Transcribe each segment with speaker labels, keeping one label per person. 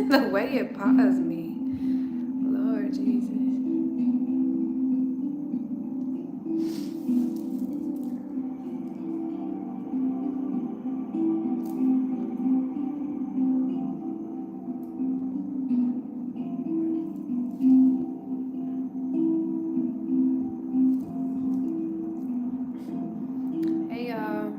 Speaker 1: The way it paused me. Lord Jesus. Hey y'all.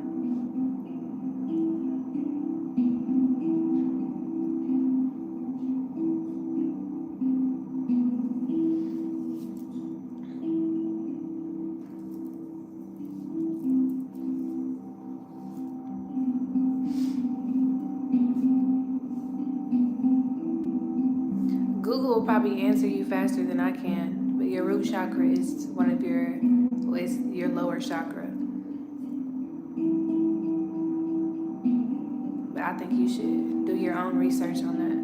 Speaker 1: Google will probably answer you faster than I can, but your root chakra is one of your, well, it's your lower chakra. But I think you should do your own research on that.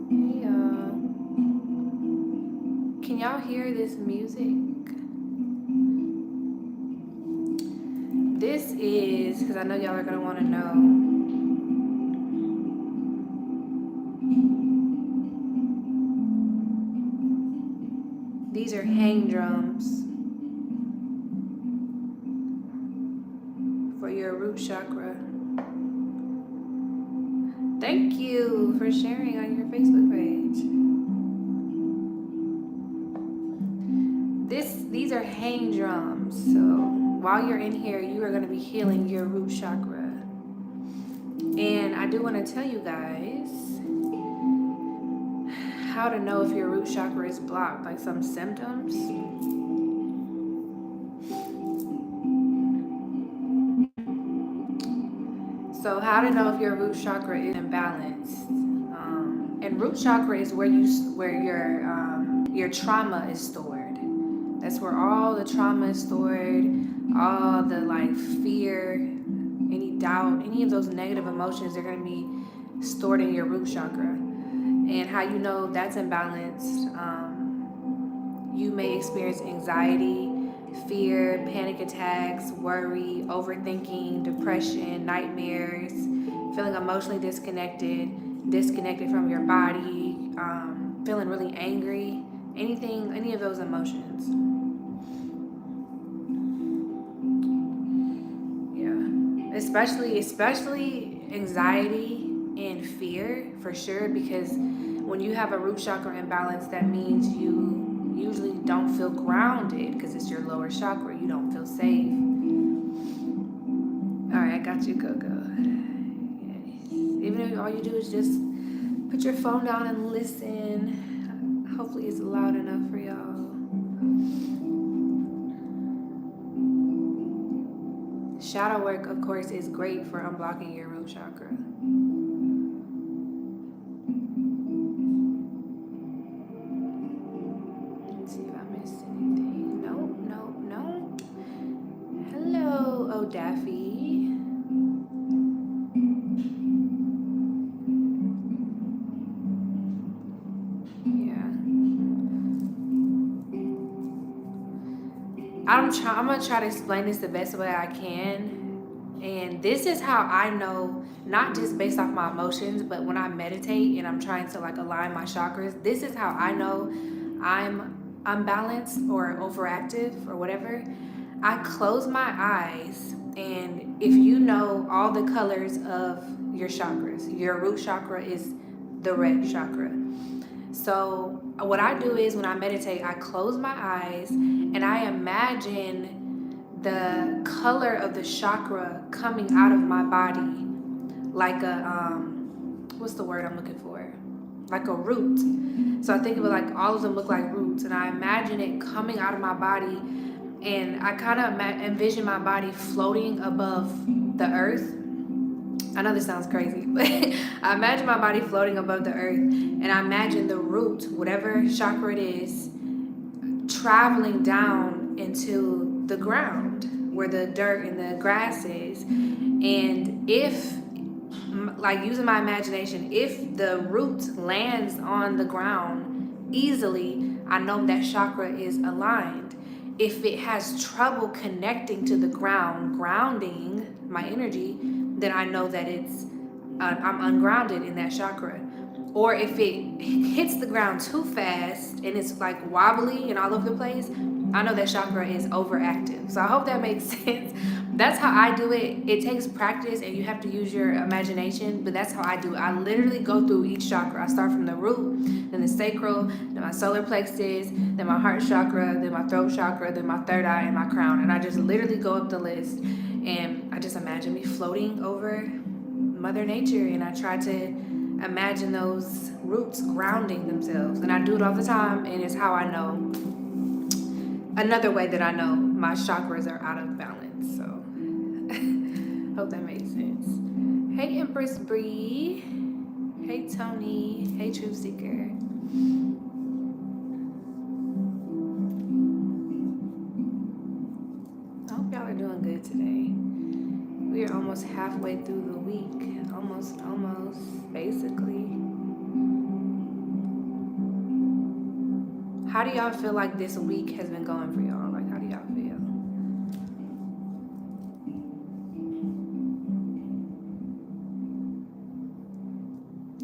Speaker 1: Hey y'all. Can y'all hear this music? This is, because I know y'all are going to want to know. These are hang drums for your root chakra. Thank you for sharing on your Facebook page. These are hang drums. So while you're in here, you are going to be healing your root chakra. And I do want to tell you guys how to know if your root chakra is blocked, like some symptoms. So how to know if your root chakra is imbalanced. And root chakra is where your trauma is stored. That's where all the trauma is stored, all the like fear, any doubt, any of those negative emotions, they're going to be stored in your root chakra. And how you know that's imbalanced, you may experience anxiety, fear, panic attacks, worry, overthinking, depression, nightmares, feeling emotionally disconnected from your body, feeling really angry, any of those emotions. Yeah, especially anxiety and fear, for sure, because when you have a root chakra imbalance, that means you usually don't feel grounded because it's your lower chakra. You don't feel safe. All right, I got you, Coco. Yes. Even if all you do is just put your phone down and listen. Hopefully it's loud enough for y'all. Shadow work, of course, is great for unblocking your root chakra. Let's see if I missed anything. No. Hello, oh Daffy. Yeah. I'm gonna try to explain this the best way I can. And this is how I know, not just based off my emotions, but when I meditate and I'm trying to like align my chakras, this is how I know I'm unbalanced or overactive or whatever. I close my eyes, and if you know all the colors of your chakras, your root chakra is the red chakra. So what I do is when I meditate, I close my eyes and I imagine the color of the chakra coming out of my body like a what's the word I'm looking for? Like a root. So I think of it like all of them look like roots, and I imagine it coming out of my body, and I kind of envision my body floating above the earth. I know this sounds crazy, but I imagine my body floating above the earth, and I imagine the root, whatever chakra it is, traveling down into the ground where the dirt and the grass is. And if, like using my imagination, if the root lands on the ground easily, I know that chakra is aligned. If it has trouble connecting to the ground, grounding my energy, then I know that it's I'm ungrounded in that chakra. Or if it hits the ground too fast and it's like wobbly and all over the place, I know that chakra is overactive. So I hope that makes sense. That's how I do it. It takes practice and you have to use your imagination, but that's how I do it. I literally go through each chakra. I start from the root, then the sacral, then my solar plexus, then my heart chakra, then my throat chakra, then my third eye, and my crown. And I just literally go up the list, and I just imagine me floating over Mother Nature, and I try to imagine those roots grounding themselves. And I do it all the time, and it's how I know. Another way that I know my chakras are out of balance. So hope that makes sense. Hey Empress Bree. Hey Tony. Hey Truth Seeker. I hope y'all are doing good today. We are almost halfway through the week. Almost, basically. How do y'all feel like this week has been going for y'all? Like, how do y'all feel?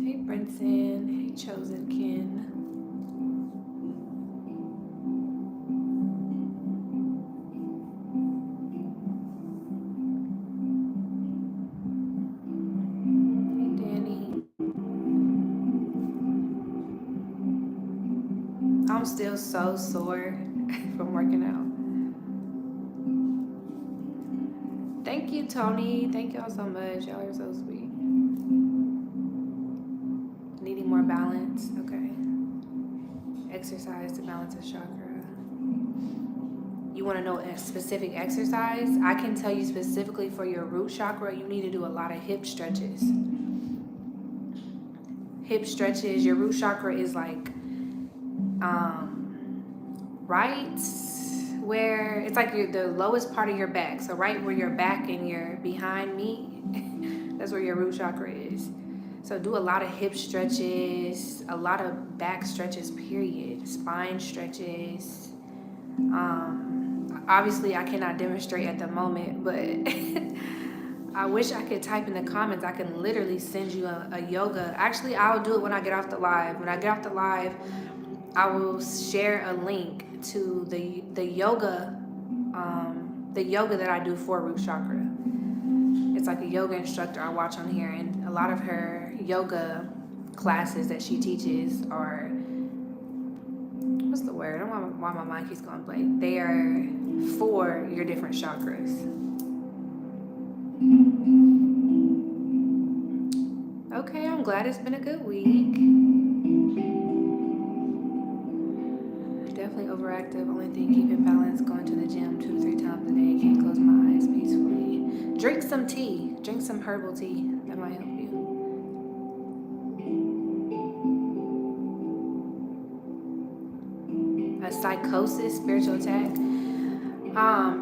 Speaker 1: Hey, Brinson. Hey, Chosen Kin. I'm still so sore from working out. Thank you, Tony. Thank y'all so much. Y'all are so sweet. Needing more balance. Okay. Exercise to balance a chakra. You want to know a specific exercise? I can tell you specifically for your root chakra, you need to do a lot of hip stretches. Hip stretches. Your root chakra is like right where it's like the lowest part of your back. So right where your back and your behind knee, that's where your root chakra is. So do a lot of hip stretches, a lot of back stretches, period. Spine stretches. Obviously I cannot demonstrate at the moment, but I wish I could type in the comments. I can literally send you a yoga. Actually, I'll do it when I get off the live. When I get off the live, I will share a link to the yoga that I do for root chakra. It's like a yoga instructor I watch on here, and a lot of her yoga classes that she teaches are, what's the word? I don't know why my mind keeps going blank. They are for your different chakras. Okay, I'm glad it's been a good week. Definitely overactive. Only thing keeping balance, going to the gym 2 to 3 times a day. Can't close my eyes peacefully. Drink some tea. Drink some herbal tea. That might help you. A psychosis, spiritual attack.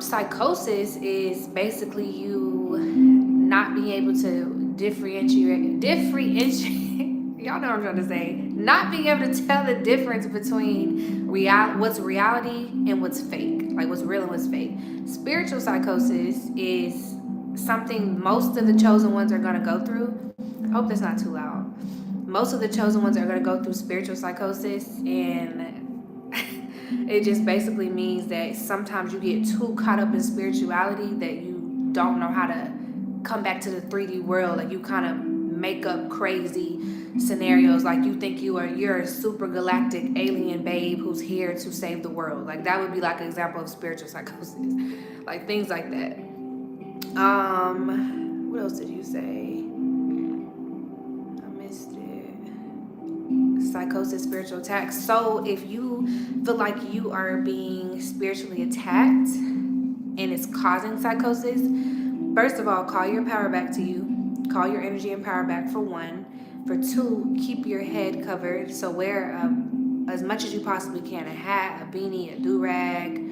Speaker 1: Psychosis is basically you not being able to differentiate. Y'all know what I'm trying to say. Not being able to tell the difference between what's reality and what's fake, like what's real and what's fake. Spiritual psychosis is something most of the chosen ones are going to go through. I hope that's not too loud. Most of the chosen ones are going to go through spiritual psychosis, and it just basically means that sometimes you get too caught up in spirituality that you don't know how to come back to the 3D world. Like you kind of make up crazy scenarios, like you think you're a super galactic alien babe who's here to save the world. Like that would be like an example of spiritual psychosis, like things like that. What else did you say? I missed it. Psychosis, spiritual attacks. So if you feel like you are being spiritually attacked and it's causing psychosis, first of all, call your power back to you. Call your energy and power back, for one. For two, keep your head covered. So wear as much as you possibly can. A hat, a beanie, a do-rag,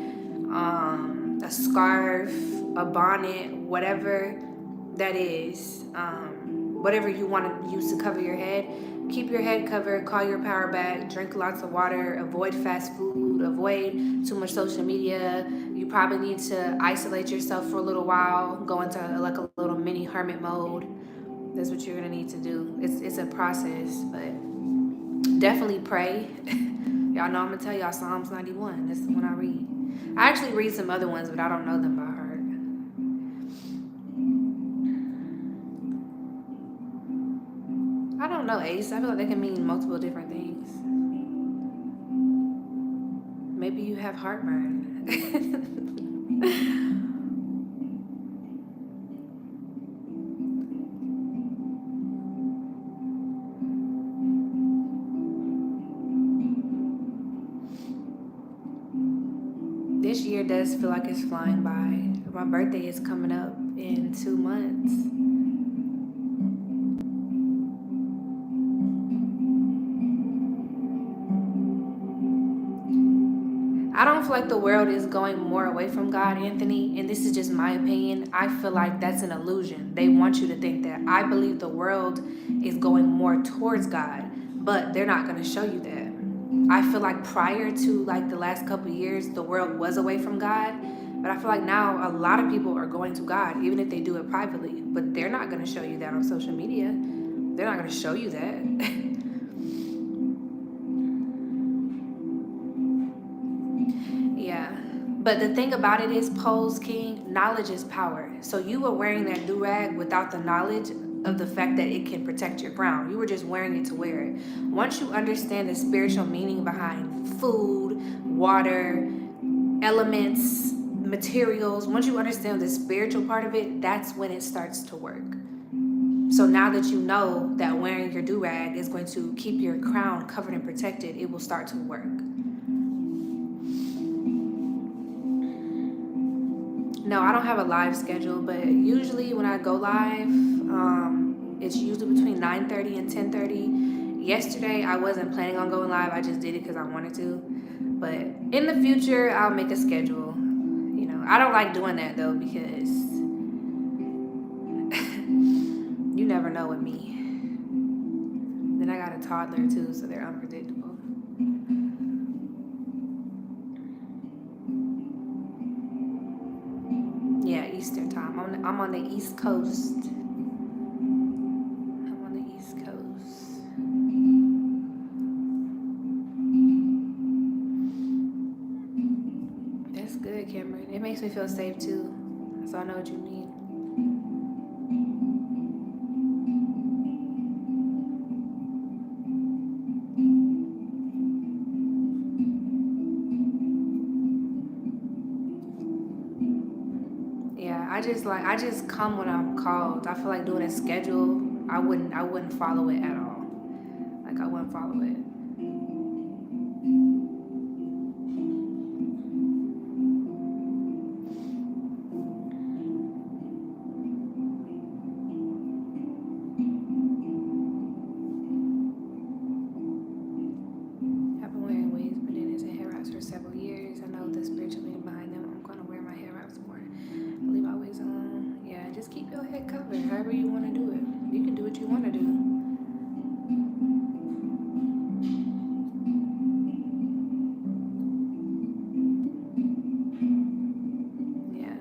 Speaker 1: a scarf, a bonnet, whatever that is. Whatever you want to use to cover your head. Keep your head covered. Call your power back. Drink lots of water. Avoid fast food. Avoid too much social media. You probably need to isolate yourself for a little while. Go into like a little mini hermit mode. That's what you're gonna need to do. It's a process, but definitely pray. Y'all know I'm gonna tell y'all Psalms 91. That's the one I read. I actually read some other ones, but I don't know them by heart. I don't know, Ace. I feel like they can mean multiple different things. Maybe you have heartburn. This year does feel like it's flying by. My birthday is coming up in 2 months. I don't feel like the world is going more away from God, Anthony, and this is just my opinion. I feel like that's an illusion. They want you to think that. I believe the world is going more towards God, but they're not going to show you that. I feel like prior to like the last couple of years, the world was away from God, but I feel like now a lot of people are going to God, even if they do it privately, but they're not going to show you that on social media. They're not going to show you that. Yeah, but the thing about it is, Pose King, knowledge is power. So you were wearing that do-rag without the knowledge of the fact that it can protect your crown. You were just wearing it to wear it. Once you understand the spiritual meaning behind food, water, elements, materials, once you understand the spiritual part of it, that's when it starts to work. So now that you know that wearing your do-rag is going to keep your crown covered and protected, it will start to work. No, I don't have a live schedule, but usually when I go live, it's usually between 9:30 and 10:30. Yesterday, I wasn't planning on going live. I just did it because I wanted to. But in the future, I'll make a schedule. You know, I don't like doing that though because you never know with me. Then I got a toddler too, so they're unpredictable. Yeah, Eastern time. I'm on the East Coast. I'm on the East Coast. That's good, Cameron. It makes me feel safe too. So I know what you mean. I just come when I'm called. I feel like doing a schedule, I wouldn't follow it at all. Like I wouldn't follow it. I've been wearing wigs, bandanas, and hair wraps for several years. I know the spiritual meaning behind them. I'm gonna wear my hair wraps more. Leave my wigs on. Yeah, just keep your head covered. However you want to do it. You can do what you want to do. Yeah.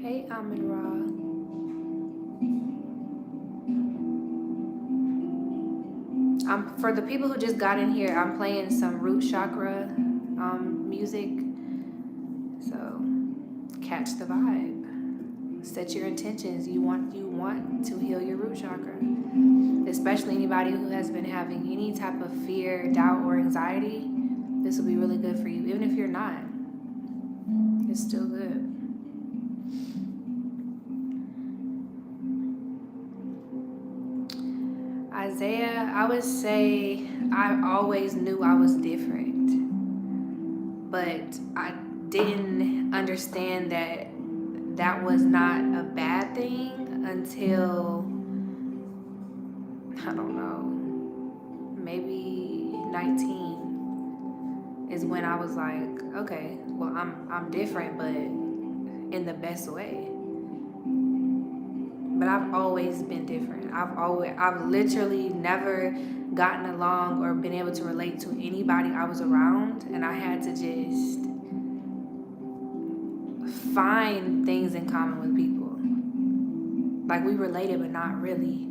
Speaker 1: Hey, Amin Ra. For the people who just got in here, I'm playing some root chakra music. So catch the vibe. Set your intentions. You want to heal your root chakra. Especially anybody who has been having any type of fear, doubt, or anxiety. This will be really good for you. Even if you're not, it's still good. Isaiah, I would say I always knew I was different, but I didn't understand that that was not a bad thing until, I don't know, maybe 19 is when I was like, okay, well, I'm different, but in the best way. But I've always been different. I've literally never gotten along or been able to relate to anybody I was around, and I had to just find things in common with people. Like, we related, but not really.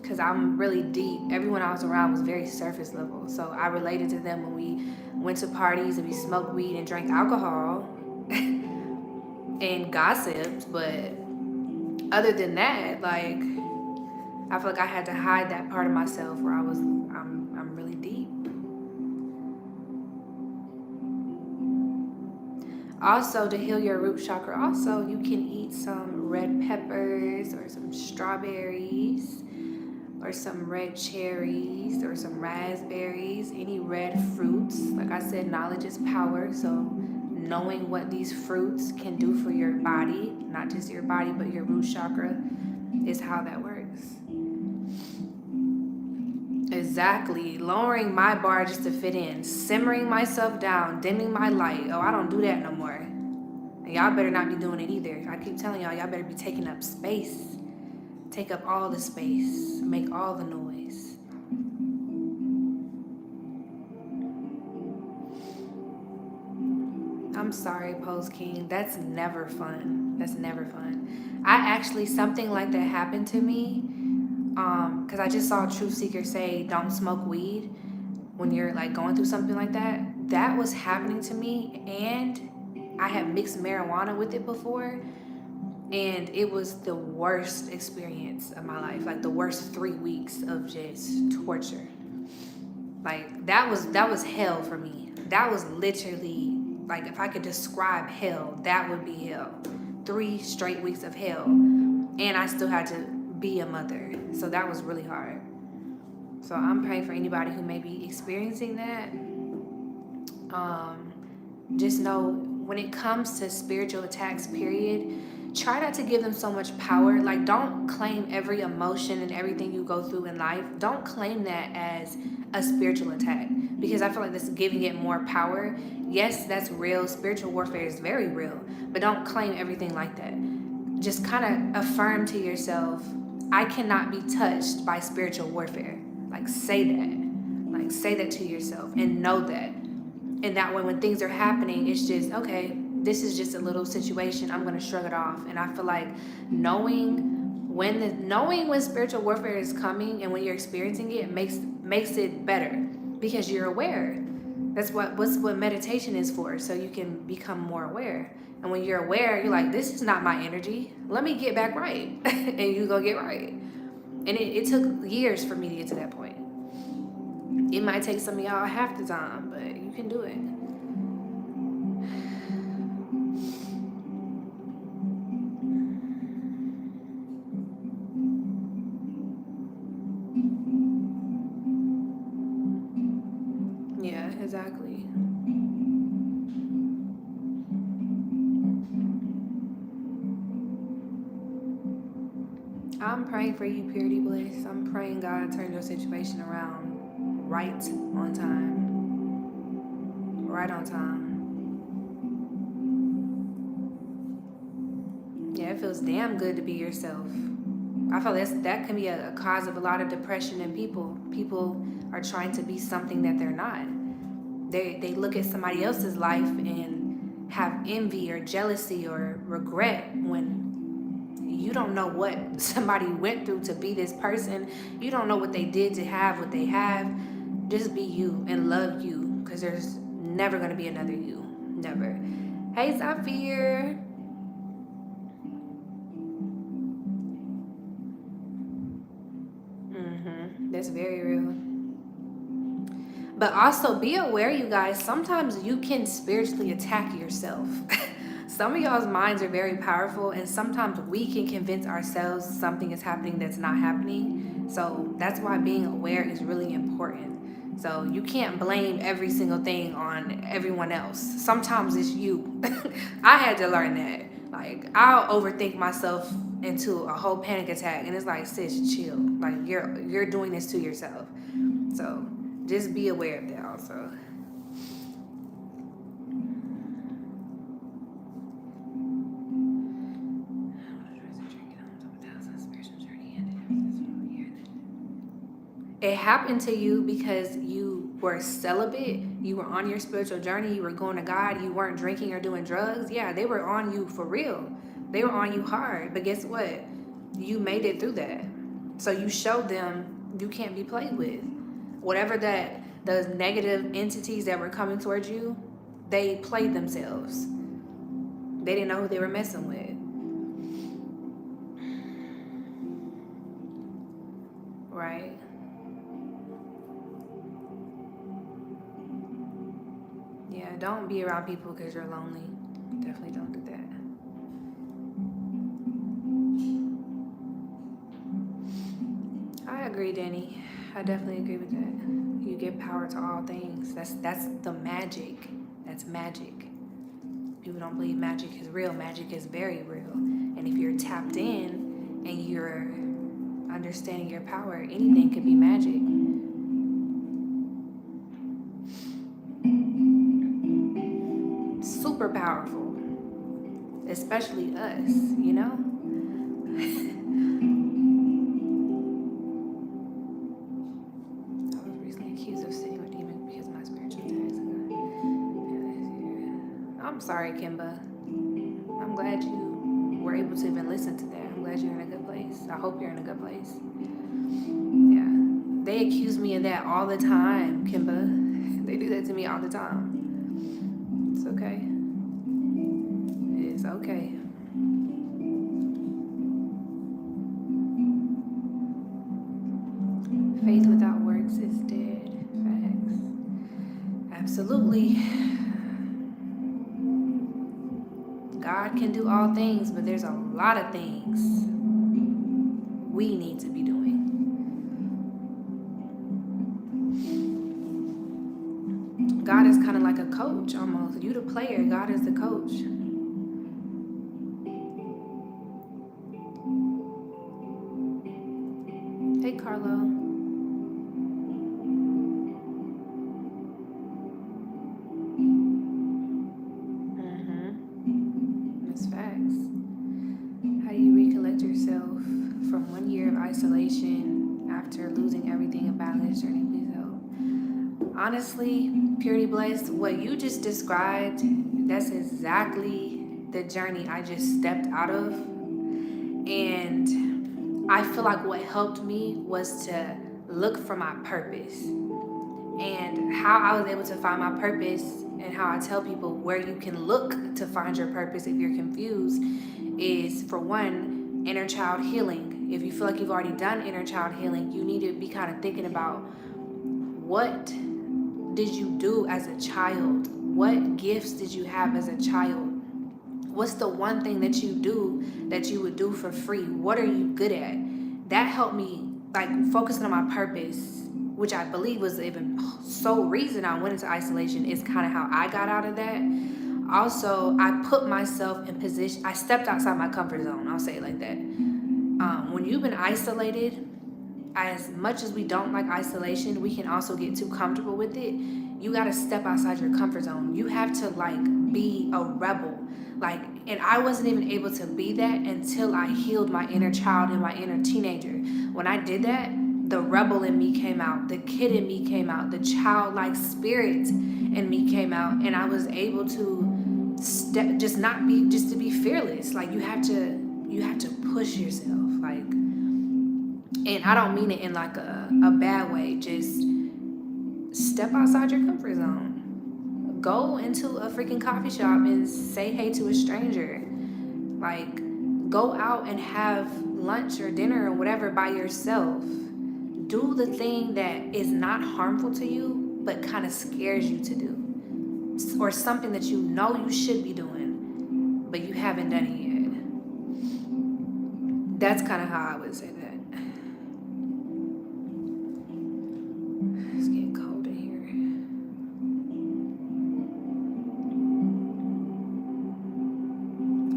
Speaker 1: Because I'm really deep. Everyone I was around was very surface level. So I related to them when we went to parties and we smoked weed and drank alcohol and gossiped. But other than that, like, I feel like I had to hide that part of myself where I'm really deep. Also, to heal your root chakra, also you can eat some red peppers or some strawberries or some red cherries or some raspberries, any red fruits. Like I said, knowledge is power. So knowing what these fruits can do for your body, not just your body, but your root chakra, is how that works. Exactly. Lowering my bar just to fit in. Simmering myself down. Dimming my light. Oh, I don't do that no more. And y'all better not be doing it either. I keep telling y'all better be taking up space. Take up all the space. Make all the noise. I'm sorry, Pose King. That's never fun. That's never fun. Something like that happened to me. Because I just saw a truth seeker say, don't smoke weed when you're like going through something like that. That was happening to me, and I had mixed marijuana with it before, and it was the worst experience of my life. Like the worst 3 weeks of just torture. Like that was hell for me. That was literally, like, if I could describe hell, that would be hell. 3 straight weeks of hell, and I still had to be a mother. So that was really hard. So I'm praying for anybody who may be experiencing that. Just know when it comes to spiritual attacks, period, try not to give them so much power. Like, don't claim every emotion and everything you go through in life. Don't claim that as a spiritual attack, because I feel like that's giving it more power. Yes, that's real. Spiritual warfare is very real, but don't claim everything like that. Just kind of affirm to yourself, I cannot be touched by spiritual warfare. Like, say that. Like, say that to yourself and know that. And that way, when things are happening, it's just, okay, this is just a little situation. I'm going to shrug it off. And I feel like knowing when spiritual warfare is coming and when you're experiencing it makes it better, because you're aware. That's what meditation is for, so you can become more aware. And when you're aware, you're like, this is not my energy. Let me get back right. And you go get right. And it took years for me to get to that point. It might take some of y'all half the time, but you can do it. Yeah, exactly. I'm praying for you, Purity Bliss. I'm praying God turn your situation around right on time. Right on time. Yeah, it feels damn good to be yourself. I feel that can be a cause of a lot of depression in people. People are trying to be something that they're not. They look at somebody else's life and have envy or jealousy or regret when you don't know what somebody went through to be this person. You don't know what they did to have what they have. Just be you and love you, because there's never going to be another you. Never. Hey, Zafir. That's very real. But also be aware, you guys, sometimes you can spiritually attack yourself. Some of y'all's minds are very powerful, and sometimes we can convince ourselves something is happening that's not happening. So that's why being aware is really important. So you can't blame every single thing on everyone else. Sometimes it's you. I had to learn that. Like, I'll overthink myself into a whole panic attack, and it's like, sis, chill. Like, you're doing this to yourself. So just be aware of that also. It happened to you because you were celibate, you were on your spiritual journey, you were going to God, you weren't drinking or doing drugs. Yeah, they were on you for real. They were on you hard, but guess what? You made it through that. So you showed them you can't be played with. Whatever that, those negative entities that were coming towards you, they played themselves. They didn't know who they were messing with. Right? Yeah, don't be around people because you're lonely. Definitely don't do that. I agree, Danny. I definitely agree with that. You give power to all things. That's the magic. That's magic. People don't believe magic is real. Magic is very real. And if you're tapped in and you're understanding your power, anything could be magic. Super powerful. Especially us, you know? I was recently accused of sitting with demons because of my spiritual attacks. I'm sorry, Kimba. I'm glad you were able to even listen to that. I'm glad you're in a good place. I hope you're in a good place. Yeah. They accuse me of that all the time, Kimba. They do that to me all the time. It's okay. It's okay. Faith without works is dead. Facts. Absolutely. God can do all things, but there's a lot of things we need to be doing. God is kind of like a coach almost. You the player, God is the coach. Hey, Carlo. That's facts. How do you recollect yourself from 1 year of isolation after losing everything in balance journey? Please help. Honestly, Purity Blessed, what you just described, that's exactly the journey I just stepped out of. And I feel like what helped me was to look for my purpose. And how I was able to find my purpose, and how I tell people where you can look to find your purpose if you're confused, is for one, inner child healing. If you feel like you've already done inner child healing, you need to be kind of thinking about, what did you do as a child? What gifts did you have as a child? What's the one thing that you do that you would do for free? What are you good at? That helped me, like, focusing on my purpose, which I believe was even sole reason I went into isolation, is kind of how I got out of that. Also, I put myself in position, I stepped outside my comfort zone, I'll say it like that. When you've been isolated, as much as we don't like isolation, we can also get too comfortable with it. You got to step outside your comfort zone. You have to, like, be a rebel. Like, and I wasn't even able to be that until I healed my inner child and my inner teenager. When I did that, the rebel in me came out, the kid in me came out, the childlike spirit in me came out, and I was able to just to be fearless. Like, you have to push yourself, like, and I don't mean it in like a bad way. Just step outside your comfort zone. Go into a freaking coffee shop and say hey to a stranger. Like, go out and have lunch or dinner or whatever by yourself. Do the thing that is not harmful to you, but kind of scares you to do. Or something that you know you should be doing, but you haven't done it yet. That's kind of how I would say that. It's getting cold in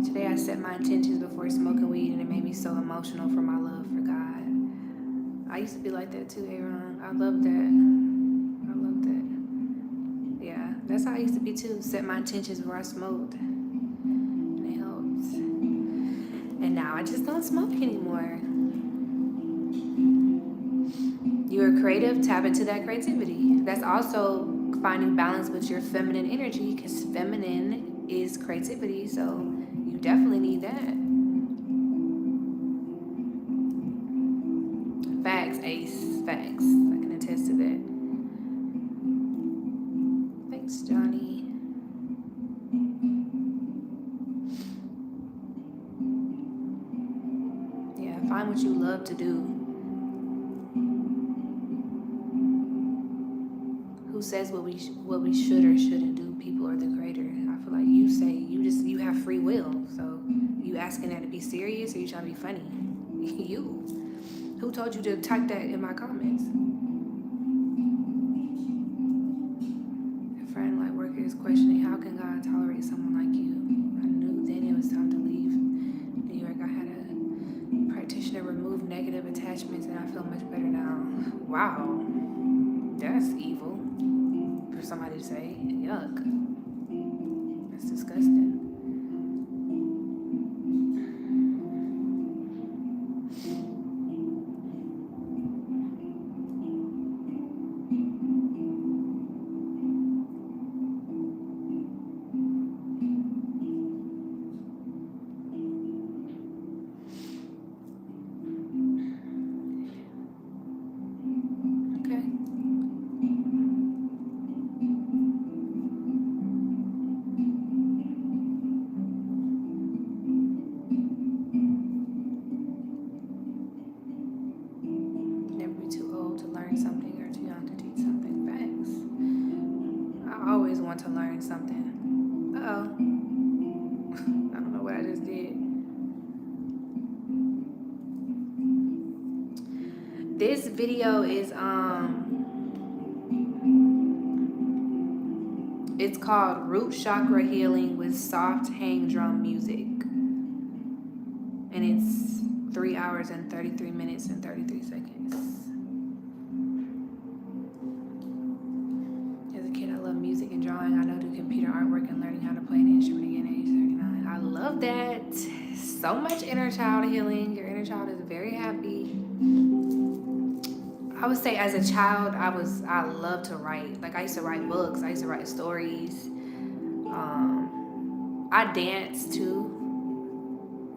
Speaker 1: here. Today I set my intentions before smoking weed, and it made me so emotional for my love for God. I used to be like that too, Aaron. I love that. Yeah, that's how I used to be too. Set my intentions before I smoked. And it helps. And now I just don't smoke anymore. You're creative, tap into that creativity. That's also finding balance with your feminine energy, because feminine is creativity, so you definitely need that. ace. Facts. I can attest to that. Thanks, Johnny. Yeah, find what you love to do. Who says what we should or shouldn't do? People are the creator. I feel like you say you have free will. So you asking that to be serious, or you trying to be funny? You. Who told you to type that in my comments? A friend like worker is questioning, how can God tolerate someone like you? I knew then it was time to leave New York. I had a practitioner remove negative attachments, and I feel much better now. Wow, that's evil for somebody to say. Yuck. That's disgusting. To learn something. Uh-oh. I don't know what I just did. This video is it's called Root Chakra Healing with Soft Hang Drum Music. And it's 3 hours and 33 minutes and 33 seconds. Music and drawing. I know do computer artwork and learning how to play an instrument again at age 39. I love that. So much inner child healing. Your inner child is very happy. I would say as a child, I loved to write. Like I used to write books. I used to write stories. I danced too.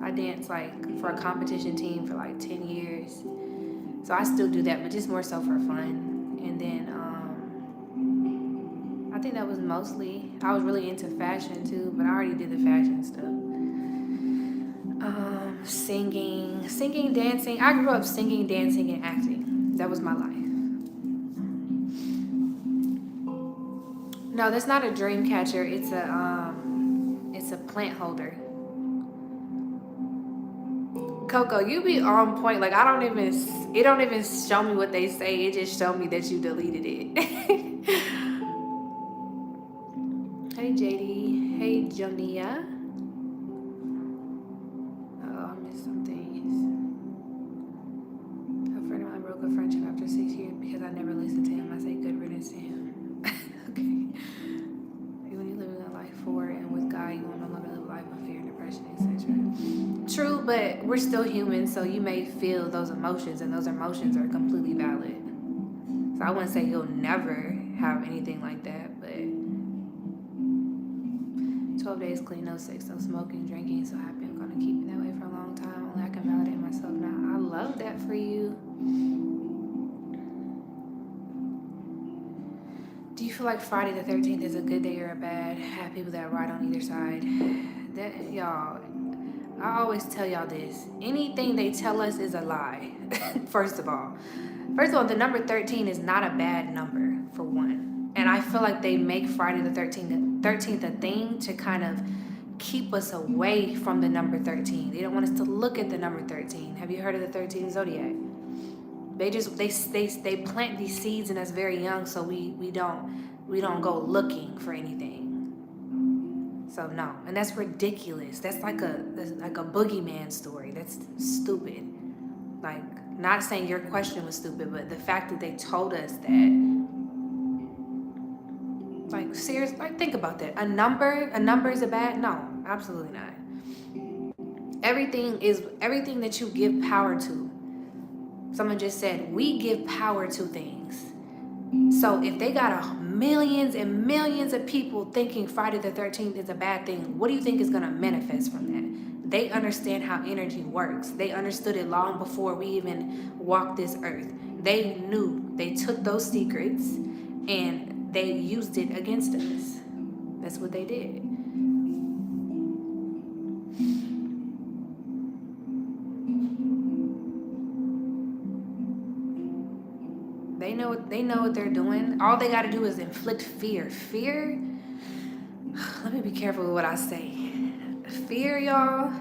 Speaker 1: I danced like for a competition team for like 10 years. So I still do that, but just more so for fun. And then I think that was mostly, I was really into fashion too, but I already did the fashion stuff. Singing, dancing. I grew up singing, dancing, and acting. That was my life. No, that's not a dream catcher. It's a plant holder. Coco, you be on point. Like it don't even show me what they say. It just showed me that you deleted it. Hey JD. Hey Jonia. Oh, I missed some things. A friend of mine broke a friendship after 6 years because I never listened to him. I say good riddance to him. Okay. When you're living a life for and with God, you won't no longer live a life of fear, depression, etc. True, but we're still human, so you may feel those emotions, and those emotions are completely valid. So I wouldn't say you'll never have anything like that, but 12 days clean, no sex, no smoking, drinking, so happy I'm going to keep it that way for a long time. Only I can validate myself now. I love that for you. Do you feel like Friday the 13th is a good day or a bad? Have people that ride on either side. That, y'all, I always tell y'all this. Anything they tell us is a lie. First of all, the number 13 is not a bad number, for one. And I feel like they make Friday the 13th a thing to kind of keep us away from the number 13. They don't want us to look at the number 13. Have you heard of the 13 Zodiac? They plant these seeds in us very young, so we don't go looking for anything. So no, and that's ridiculous. That's like a boogeyman story. That's stupid. Like, not saying your question was stupid, but the fact that they told us that, like, seriously, like, think about that. A number is a bad? No, absolutely not. Everything that you give power to. Someone just said, we give power to things. So if they got millions and millions of people thinking Friday the 13th is a bad thing, what do you think is going to manifest from that? They understand how energy works. They understood it long before we even walked this earth. They knew. They took those secrets and they used it against us. That's what they did. They know what they're doing. All they got to do is inflict fear. Fear. Let me be careful with what I say. Fear, y'all.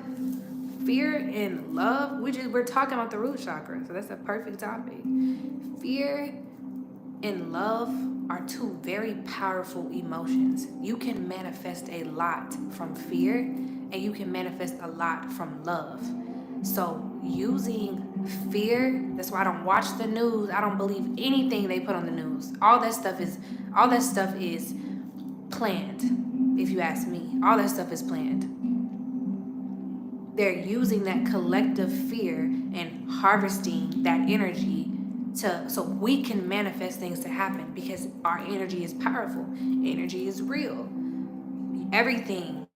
Speaker 1: Fear and love. We're talking about the root chakra, so that's a perfect topic. Fear and love are two very powerful emotions. You can manifest a lot from fear, and you can manifest a lot from love. So using fear, that's why I don't watch the news. I don't believe anything they put on the news. All that stuff is planned, if you ask me. All that stuff is planned. They're using that collective fear and harvesting that energy so we can manifest things to happen, because our energy is powerful. Energy is real. Everything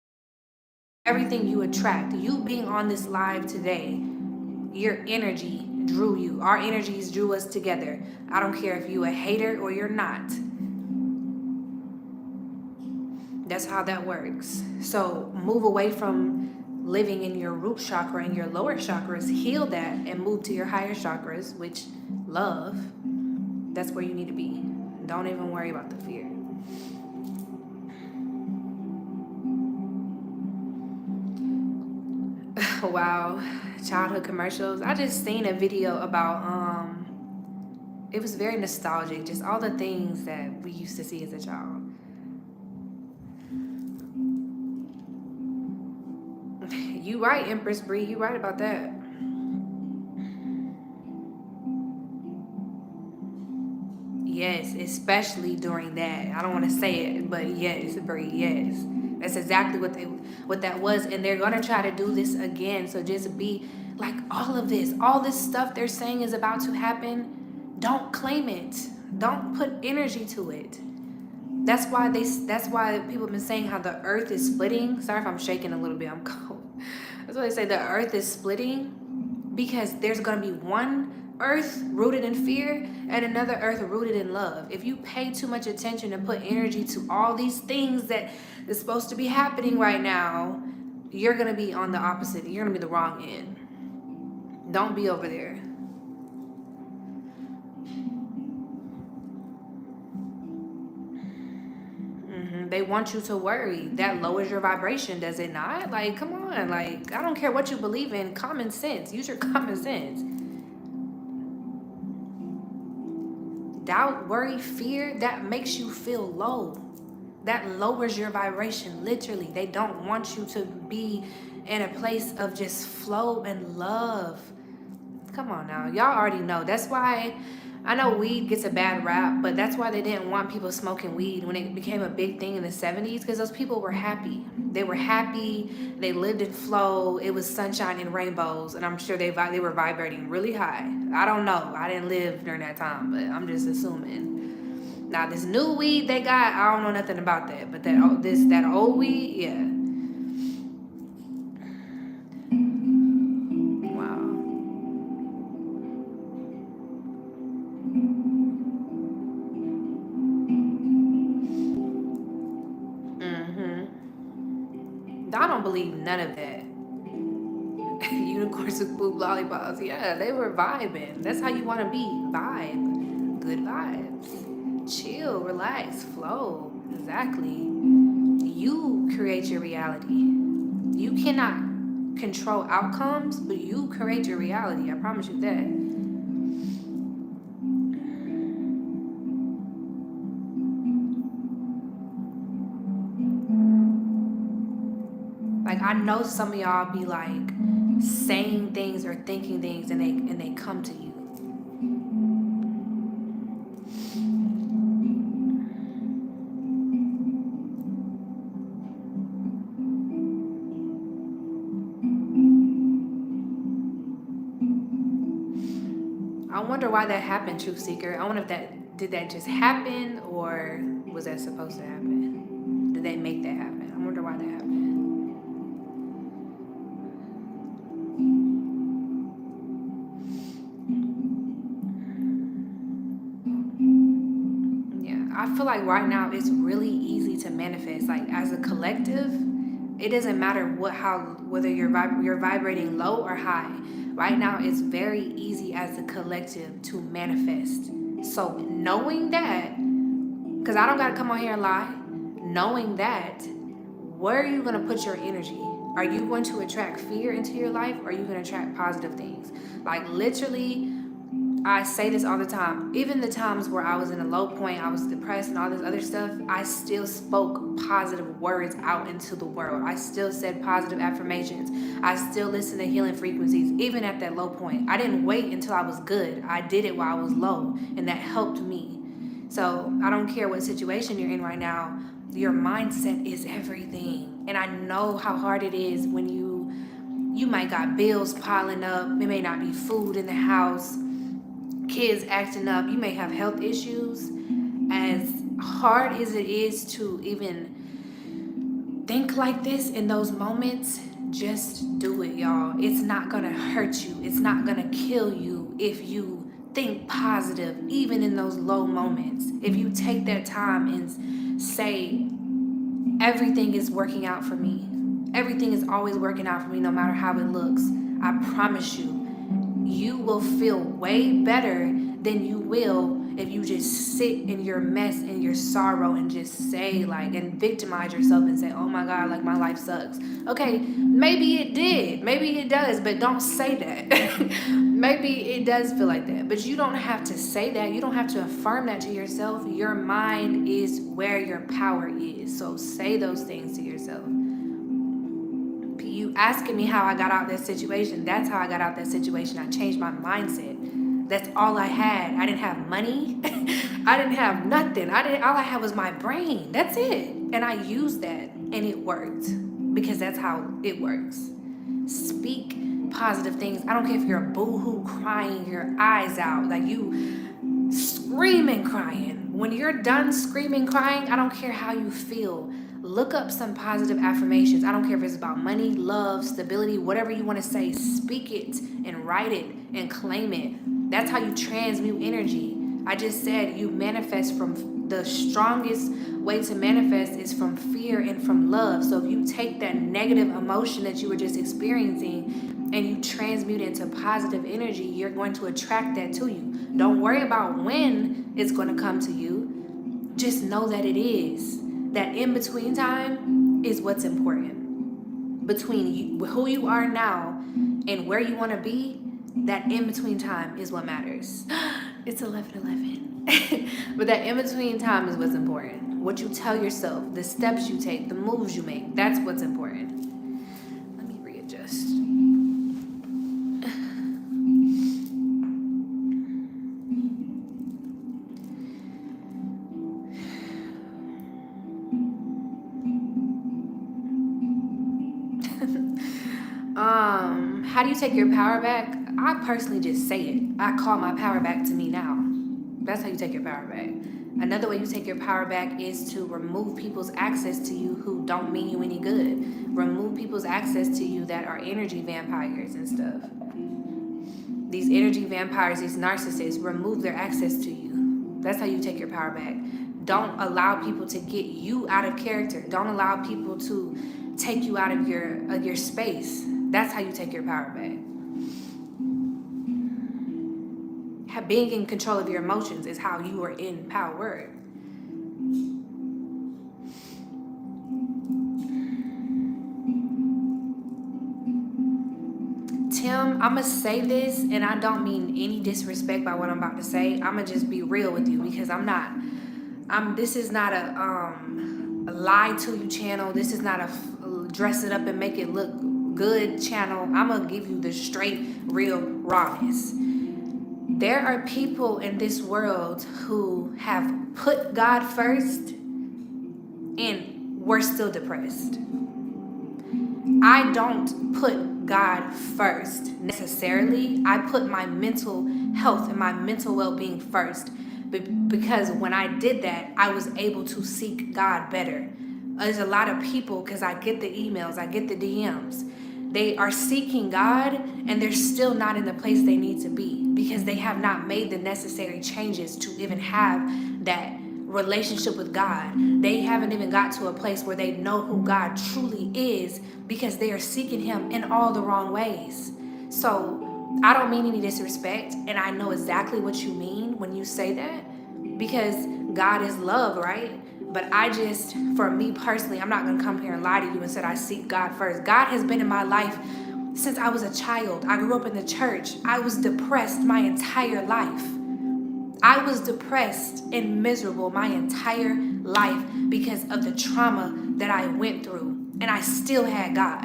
Speaker 1: you attract, you being on this live today, your energy drew you. Our energies drew us together. I don't care if you a hater or you're not. That's how that works. So move away from living in your root chakra and your lower chakras. Heal that and move to your higher chakras, which love. That's where you need to be. Don't even worry about the fear. Wow, childhood commercials. I just seen a video about it was very nostalgic, just all the things that we used to see as a child. You right, Empress Bree, you right about that. Yes, especially during that. I don't want to say it, but yes, Bree, yes. That's exactly what that was, and they're gonna try to do this again. So just be like, all this stuff they're saying is about to happen. Don't claim it. Don't put energy to it. That's why people have been saying how the earth is splitting. Sorry if I'm shaking a little bit. I'm cold. That's why they say the earth is splitting, because there's gonna be one earth rooted in fear and another earth rooted in love. If you pay too much attention and put energy to all these things that is supposed to be happening right now, you're gonna be on the opposite. You're gonna be the wrong end. Don't be over there. They want you to worry. That lowers your vibration, does it not? Like, come on. Like, I don't care what you believe in. Common sense. Use your common sense. Doubt, worry, fear, that makes you feel low. That lowers your vibration, literally. They don't want you to be in a place of just flow and love. Come on now. Y'all already know. That's why I know weed gets a bad rap, but that's why they didn't want people smoking weed when it became a big thing in the 70s, because those people were happy. They were happy. They lived in flow. It was sunshine and rainbows, and I'm sure they were vibrating really high. I don't know. I didn't live during that time, but I'm just assuming. Now, this new weed they got, I don't know nothing about that, but that old weed, yeah. I don't believe none of that. Unicorns with boob lollipops. Yeah, they were vibing. That's how you want to be. Vibe. Good vibes. Chill, relax, flow. Exactly. You create your reality. You cannot control outcomes, but you create your reality. I promise you that. Like, I know some of y'all be like saying things or thinking things and they come to you. I wonder why that happened, Truth Seeker. I wonder if did that just happen, or was that supposed to happen? Did they make that happen? I wonder why that happened. I feel like right now it's really easy to manifest. Like as a collective, it doesn't matter whether you're vibrating low or high. Right now it's very easy as a collective to manifest. So knowing that, because I don't gotta come on here and lie, knowing that, where are you gonna put your energy? Are you going to attract fear into your life, or are you gonna attract positive things? Like literally, I say this all the time. Even the times where I was in a low point, I was depressed and all this other stuff, I still spoke positive words out into the world. I still said positive affirmations. I still listened to healing frequencies, even at that low point. I didn't wait until I was good. I did it while I was low, and that helped me. So I don't care what situation you're in right now, your mindset is everything. And I know how hard it is when you might got bills piling up. It may not be food in the house, kids acting up, you may have health issues. As hard as it is to even think like this in those moments, just do it, y'all. It's not gonna hurt you. It's not gonna kill you if you think positive, even in those low moments. If you take that time and say, everything is working out for me. Everything is always working out for me, no matter how it looks. I promise you, you will feel way better than you will if you just sit in your mess and your sorrow and just say like, and victimize yourself and say, oh my God, like my life sucks. Okay, maybe it did, maybe it does, but don't say that. Maybe it does feel like that, but you don't have to say that. You don't have to affirm that to yourself. Your mind is where your power is. So say those things to yourself. You asking me how I got out that situation, that's how I got out that situation. I changed my mindset. That's all I had. I didn't have money. I didn't have nothing. All I had was my brain. That's it. And I used that and it worked, because that's how it works. Speak positive things. I don't care if you're boo-hoo crying your eyes out, like you screaming crying. When you're done screaming crying, I don't care how you feel. Look up some positive affirmations. I don't care if it's about money, love, stability, whatever you want to say. Speak it and write it and claim it. That's how you transmute energy. I just said you manifest from the strongest way to manifest is from fear and from love. So if you take that negative emotion that you were just experiencing and you transmute it into positive energy, you're going to attract that to you. Don't worry about when it's going to come to you. Just know that it is. That in-between time is what's important. Between you, who you are now and where you want to be, that in-between time is what matters. It's 11:11. But that in-between time is what's important. What you tell yourself, the steps you take, the moves you make, that's what's important. Let me readjust. How do you take your power back? I personally just say it. I call my power back to me now. That's how you take your power back. Another way you take your power back is to remove people's access to you who don't mean you any good. Remove people's access to you that are energy vampires and stuff. These energy vampires, these narcissists, remove their access to you. That's how you take your power back. Don't allow people to get you out of character. Don't allow people to take you out of your space. That's how you take your power back. Being in control of your emotions is how you are in power. Tim, I'm going to say this, and I don't mean any disrespect by what I'm about to say. I'm going to just be real with you, because this is not a lie to you channel. This is not a dress it up and make it look good channel. I'm going to give you the straight, real rawness. There are people in this world who have put God first and we're still depressed. I don't put God first necessarily. I put my mental health and my mental well-being first, because when I did that, I was able to seek God better. There's a lot of people, because I get the emails, I get the DMs. They are seeking God and they're still not in the place they need to be, because they have not made the necessary changes to even have that relationship with God. They haven't even got to a place where they know who God truly is because they are seeking him in all the wrong ways. So I don't mean any disrespect, and I know exactly what you mean when you say that, because God is love, right? But I just, for me personally, I'm not going to come here and lie to you and say I seek God first. God has been in my life since I was a child. I grew up in the church. I was depressed my entire life. I was depressed and miserable my entire life because of the trauma that I went through. And I still had God.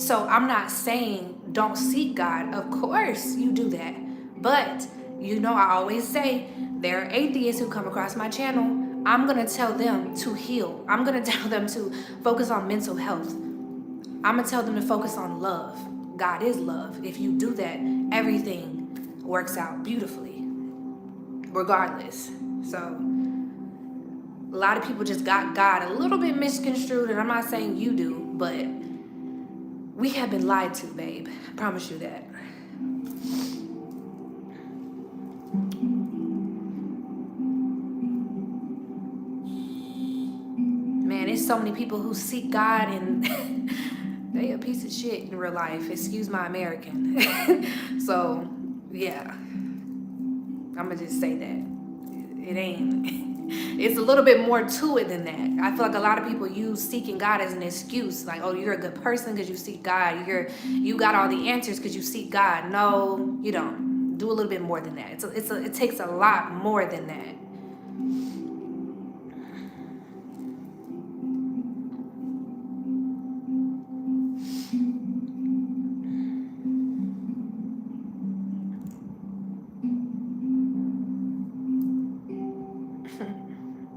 Speaker 1: So I'm not saying don't seek God. Of course you do that. But, I always say there are atheists who come across my channel. I'm going to tell them to heal. I'm going to tell them to focus on mental health. I'm going to tell them to focus on love. God is love. If you do that, everything works out beautifully, regardless. So a lot of people just got God a little bit misconstrued, and I'm not saying you do, but we have been lied to, babe. I promise you that. Man, there's so many people who seek God and they a piece of shit in real life. Excuse my American. So, yeah. I'm gonna just say that. It ain't. It's a little bit more to it than that. I feel like a lot of people use seeking God as an excuse. Like, oh, you're a good person because you seek God. You got all the answers because you seek God. No, you don't. Do a little bit more than that. It takes a lot more than that.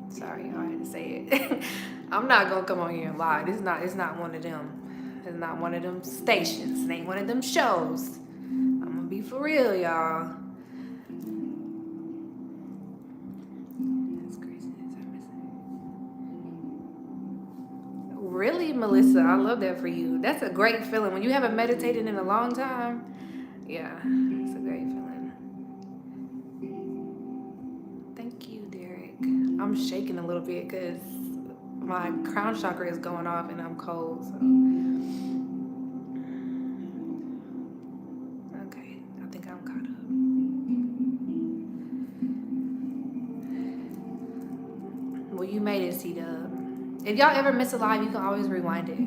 Speaker 1: Sorry, I had to say it. I'm not gonna come on here and lie. It's not one of them. It's not one of them stations. It ain't one of them shows. I'm gonna be for real, y'all. That's crazy. Really, Melissa? I love that for you. That's a great feeling. When you haven't meditated in a long time, yeah, it's a great feeling. Thank you, Derek. I'm shaking a little bit because my crown chakra is going off and I'm cold, so. Okay, I think I'm caught up. Well, you made it, C-Dub. If y'all ever miss a live, you can always rewind it.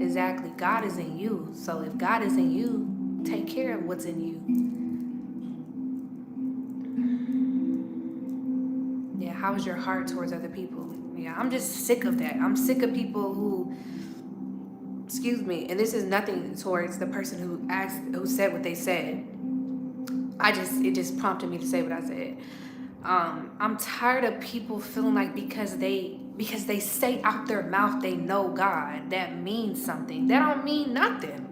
Speaker 1: Exactly. God is in you. So if God is in you, take care of what's in you. Yeah, how is your heart towards other people? Yeah, I'm just sick of that. I'm sick of people who, excuse me, and this is nothing towards the person who said what they said. It just prompted me to say what I said. I'm tired of people feeling like because they say out their mouth they know God, that means something. That don't mean nothing.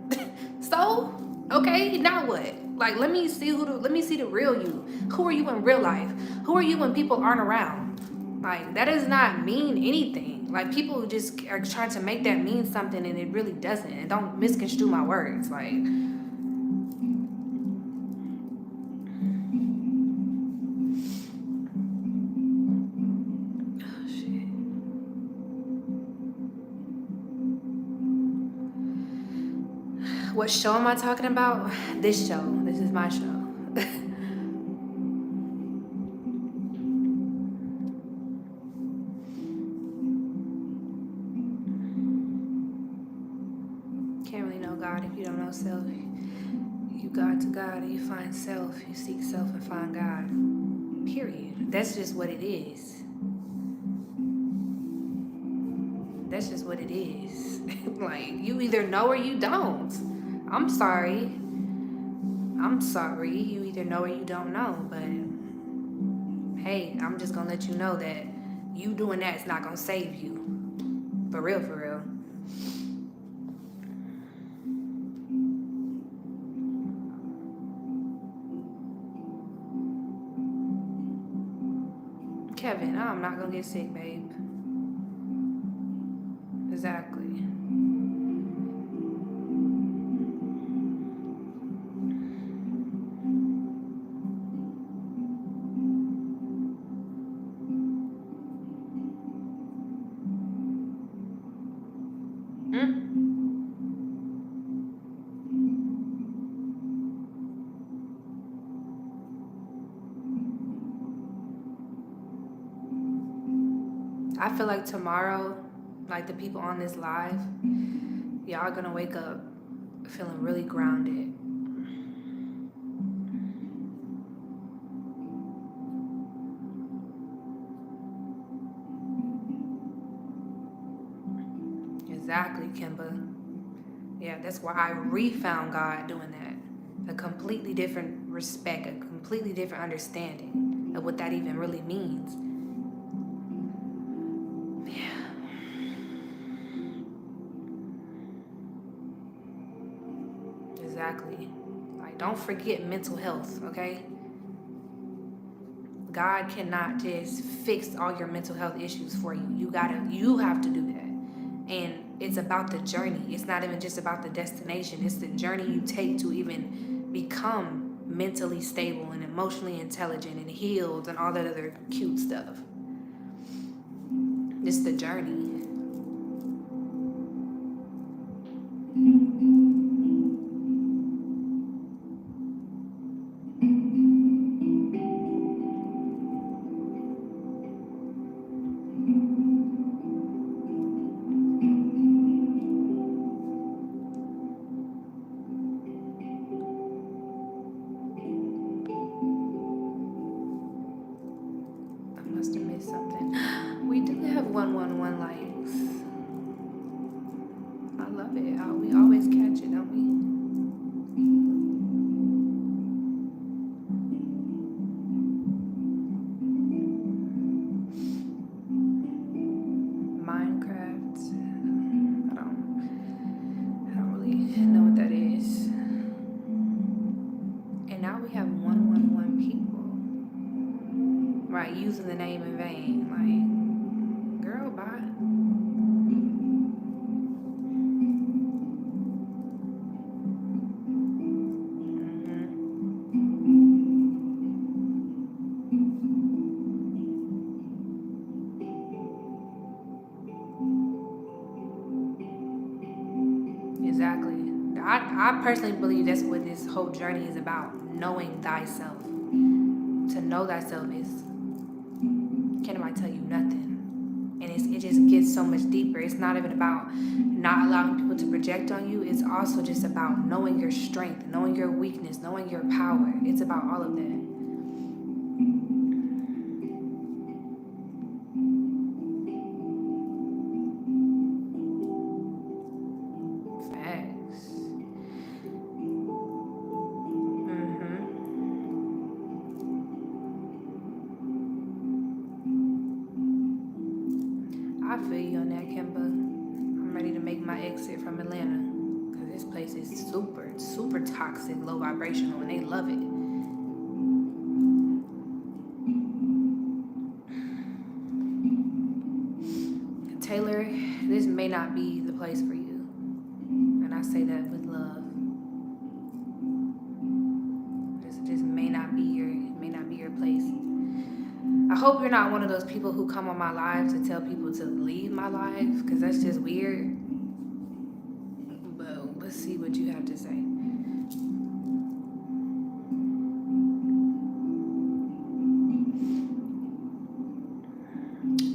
Speaker 1: So, okay, now what? Like, let me see the real you. Who are you in real life? Who are you when people aren't around? Like, that does not mean anything. Like, people just are trying to make that mean something and it really doesn't. And don't misconstrue my words. Like, what show am I talking about? This show. This is my show. Can't really know God if you don't know self. You God to God and you find self. You seek self and find God. Period. That's just what it is. That's just what it is. Like, you either know or you don't. I'm sorry. You either know or you don't know. But hey, I'm just gonna let you know that you doing that is not gonna save you. For real, for real. Kevin, I'm not gonna get sick, babe. Exactly. I feel like tomorrow, like the people on this live, y'all gonna wake up feeling really grounded. Exactly, Kimba. Yeah, that's why I refound God doing that. A completely different respect, a completely different understanding of what that even really means. Yeah. Exactly. Like, don't forget mental health, okay? God cannot just fix all your mental health issues for you. You have to do that. And it's about the journey. It's not even just about the destination. It's the journey you take to even become mentally stable and emotionally intelligent and healed and all that other cute stuff. It's the journey. I must have missed something. We do have 111 likes. I love it. We always catch it, don't we? Minecraft. I don't really know what that is. And now we have 111 people. Right, using the name in vain. Like, girl, bye. Exactly. I personally believe that's what this whole journey is about. Knowing thyself. To know thyself is, can't nobody tell you nothing. And it just gets so much deeper. It's not even about not allowing people to project on you. It's also just about knowing your strength, knowing your weakness, knowing your power. It's about all of that. I feel you on that, Kimba. I'm ready to make my exit from Atlanta because this place is super, super toxic, low vibrational, and they love it. Taylor, this may not be the place for you, and I say that with love. This may not be your place. I hope you're not one of those people who come on my live to tell people to leave my life, because that's just weird. But let's see what you have to say.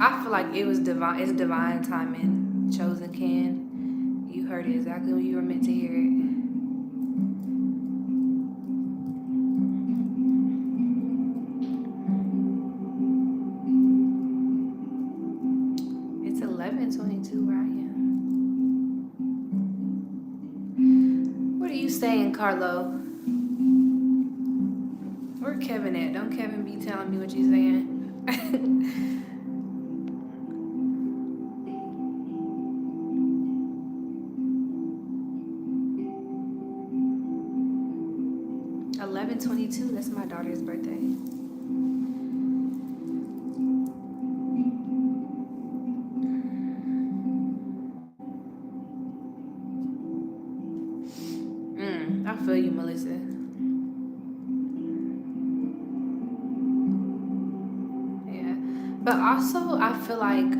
Speaker 1: I feel like it was divine. It's divine timing. Chosen Can. You heard it exactly when you were meant to hear it. It's 11:22 where I am. What are you saying, Carlo? Where Kevin at? Don't Kevin be telling me what you saying. 11:22. That's my daughter's birthday. I feel you, Melissa. Yeah, but also I feel like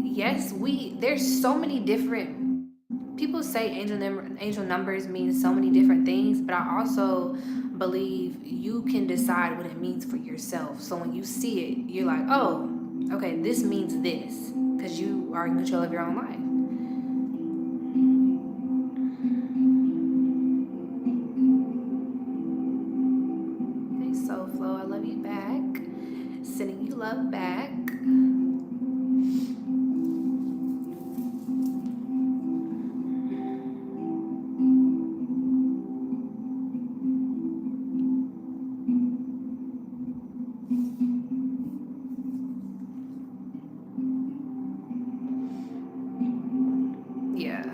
Speaker 1: yes, there's so many different. People say angel numbers mean so many different things, but I also believe you can decide what it means for yourself. So when you see it, you're like, oh, Okay, this means this, because you are in control of your own life. Hey, Soul Flow, I love you back. Sending you love back. Yeah,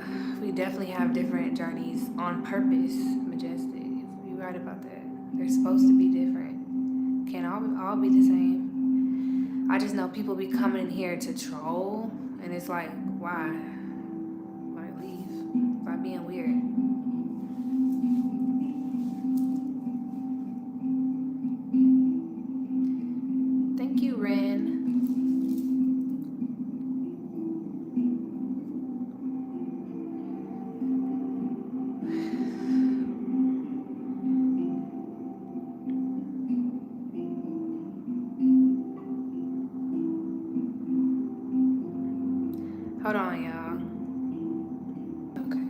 Speaker 1: we definitely have different journeys on purpose, Majestic. You're right about that. They're supposed to be different. Can't all be the same. I just know people be coming in here to troll, and it's like, why? Why leave? By being weird. Thank you, Ren. Hold on, y'all. Okay.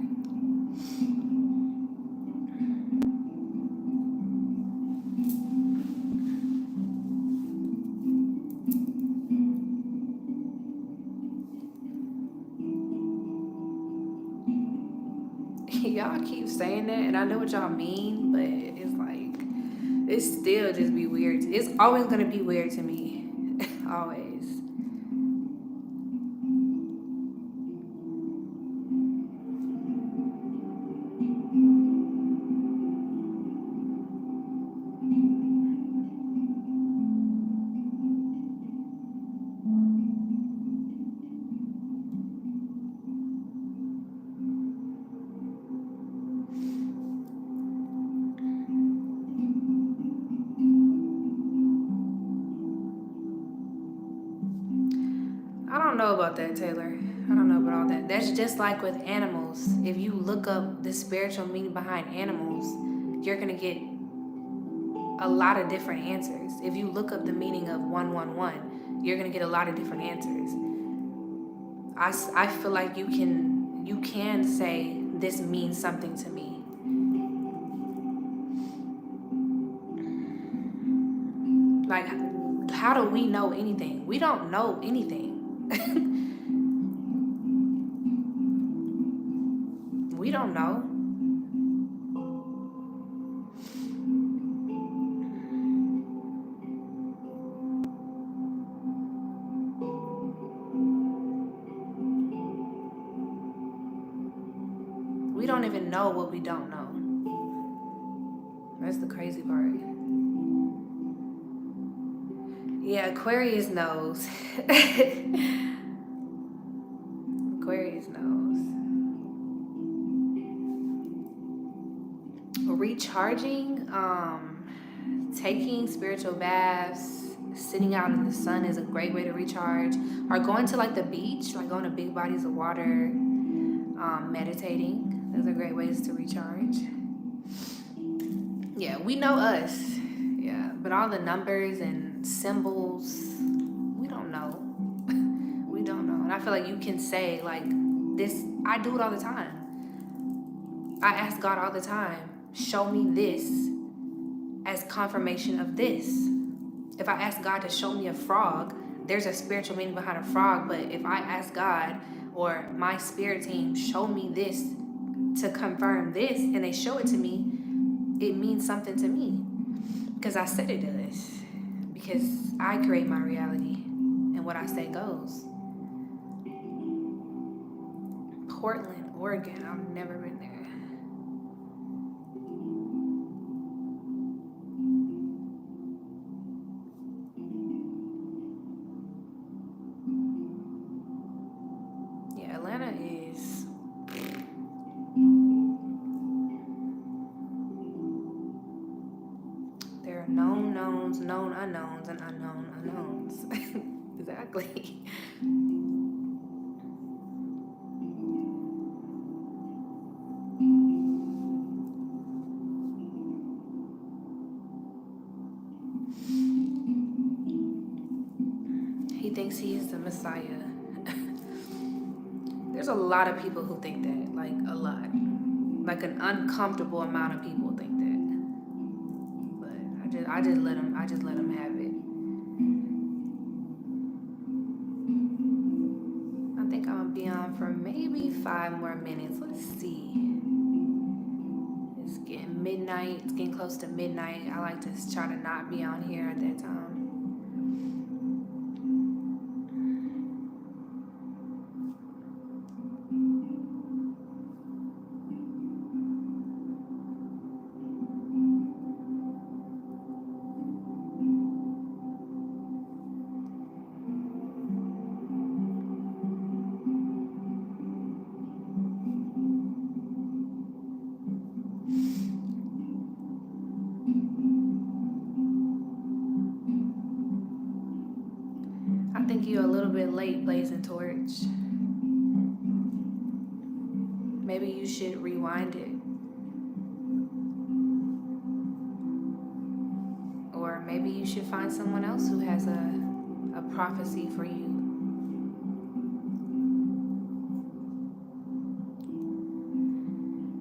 Speaker 1: Y'all keep saying that, and I know what y'all mean, but it's like, it still just be weird. It's always gonna be weird to me. Always. I don't know about that, Taylor. I don't know about all that. That's just like with animals. If you look up the spiritual meaning behind animals, you're going to get a lot of different answers. If you look up the meaning of 111, you're going to get a lot of different answers. I feel like you can say this means something to me. Like, how do we know anything? We don't know anything. We don't know. We don't even know what we don't know. That's the crazy part. Yeah, Aquarius knows. Aquarius knows. Recharging, taking spiritual baths, sitting out in the sun is a great way to recharge. Or going to like the beach, like going to big bodies of water, meditating. Those are great ways to recharge. Yeah, we know us. Yeah, but all the numbers and symbols, we don't know. We don't know. And I feel like you can say like this, I do it all the time. I ask God all the time, show me this as confirmation of this. If I ask God to show me a frog, there's a spiritual meaning behind a frog. But if I ask God or my spirit team, show me this to confirm this, and they show it to me, it means something to me. Because I said it does. Because I create my reality, and what I say goes. Portland, Oregon, I've never been there. Atlanta is, there are known knowns, known unknowns, and unknown unknowns. Exactly. He thinks he is the Messiah. There's a lot of people who think that, like a lot. Like an uncomfortable amount of people think that. But I just let him have it. I think I'm gonna be on for maybe 5 more minutes. Let's see. It's getting midnight. It's getting close to midnight. I like to try to not be on here at that time. I think you're a little bit late, Blazing Torch. Maybe you should rewind it. Or maybe you should find someone else who has a prophecy for you.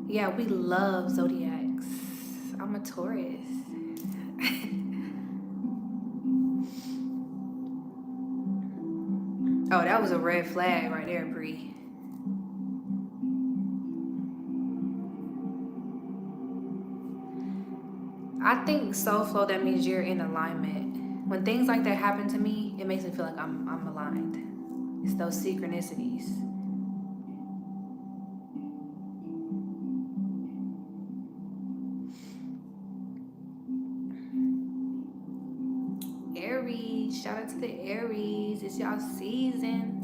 Speaker 1: Yeah, we love Zodiacs. I'm a Taurus. Oh, that was a red flag right there, Bree. I think soul flow, that means you're in alignment. When things like that happen to me, it makes me feel like I'm aligned. It's those synchronicities. Aries, shout out to the Aries. It's y'all season.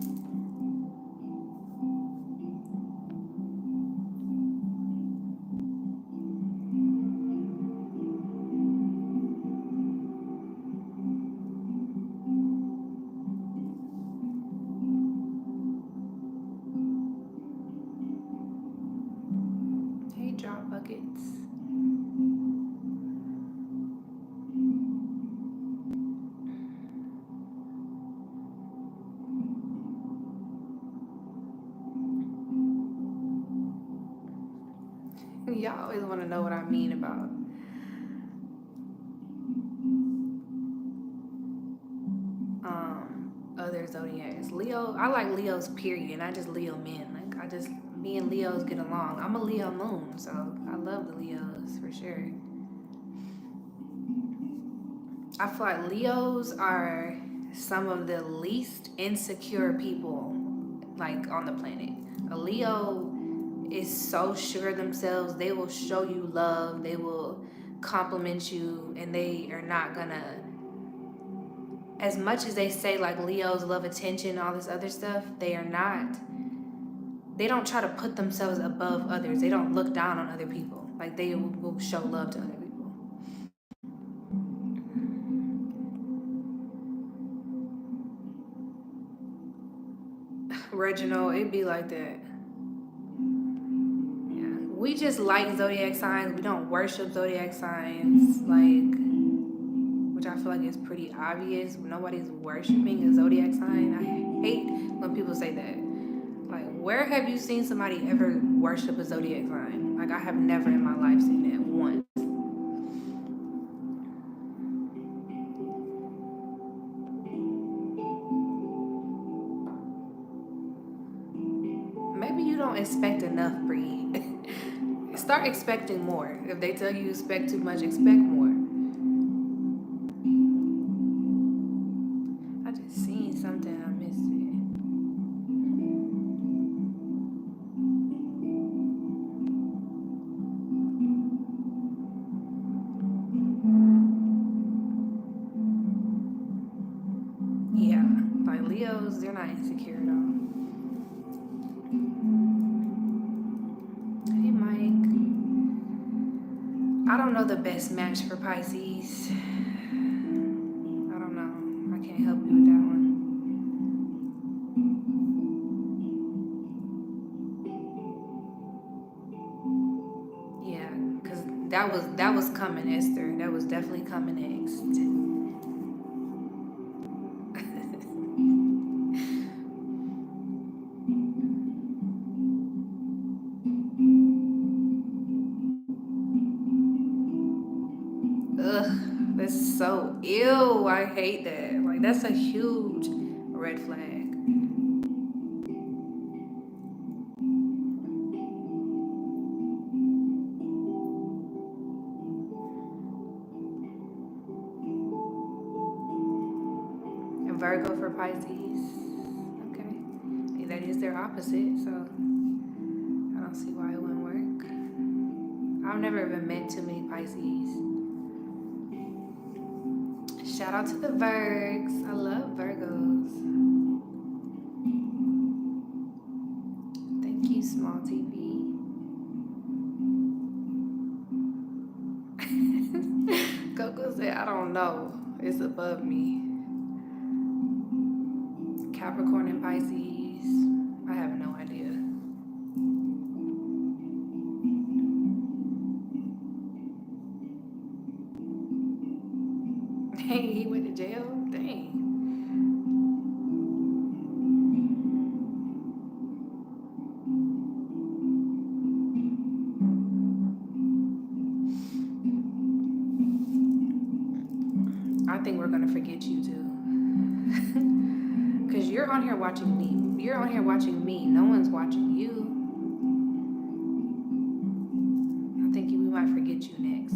Speaker 1: Hey, drop buckets. Y'all always want to know what I mean about other zodiacs. Leo, I like Leos period, not just Leo men. Like me and Leos get along. I'm a Leo moon, so I love the Leos for sure. I feel like Leos are some of the least insecure people like on the planet. A Leo is so sure of themselves. They will show you love. They will compliment you, and they are not gonna, as much as they say like Leos love attention, all this other stuff, they don't try to put themselves above others. They don't look down on other people. Like they will show love to other people. Reginald, it be like that. Yeah, we just like zodiac signs. We don't worship zodiac signs, like, which I feel like is pretty obvious. Nobody's worshiping a zodiac sign. I hate when people say that. Like, where have you seen somebody ever worship a zodiac sign? Like, I have never in my life seen that once. Maybe you don't expect enough, Bree. Start expecting more. If they tell you expect too much, expect more. I just seen something, I missed it. Yeah, like Leos, they're not insecure at all. Hey, Mike. I don't know the best match for Pisces. I don't know. I can't help you with that one. Yeah, because that was coming, Esther. That was definitely coming next. That's so ew. I hate that. Like, that's a huge red flag. And Virgo for Pisces. Okay. And that is their opposite, so I don't see why it wouldn't work. I've never even met too many Pisces. Shout out to the Virgs. I love Virgos. Thank you, Small TV. Coco said, I don't know. It's above me. Capricorn and Pisces. I have no idea. Dang, he went to jail? Dang. I think we're gonna forget you too. Because you're on here watching me. You're on here watching me. No one's watching you. I think we might forget you next.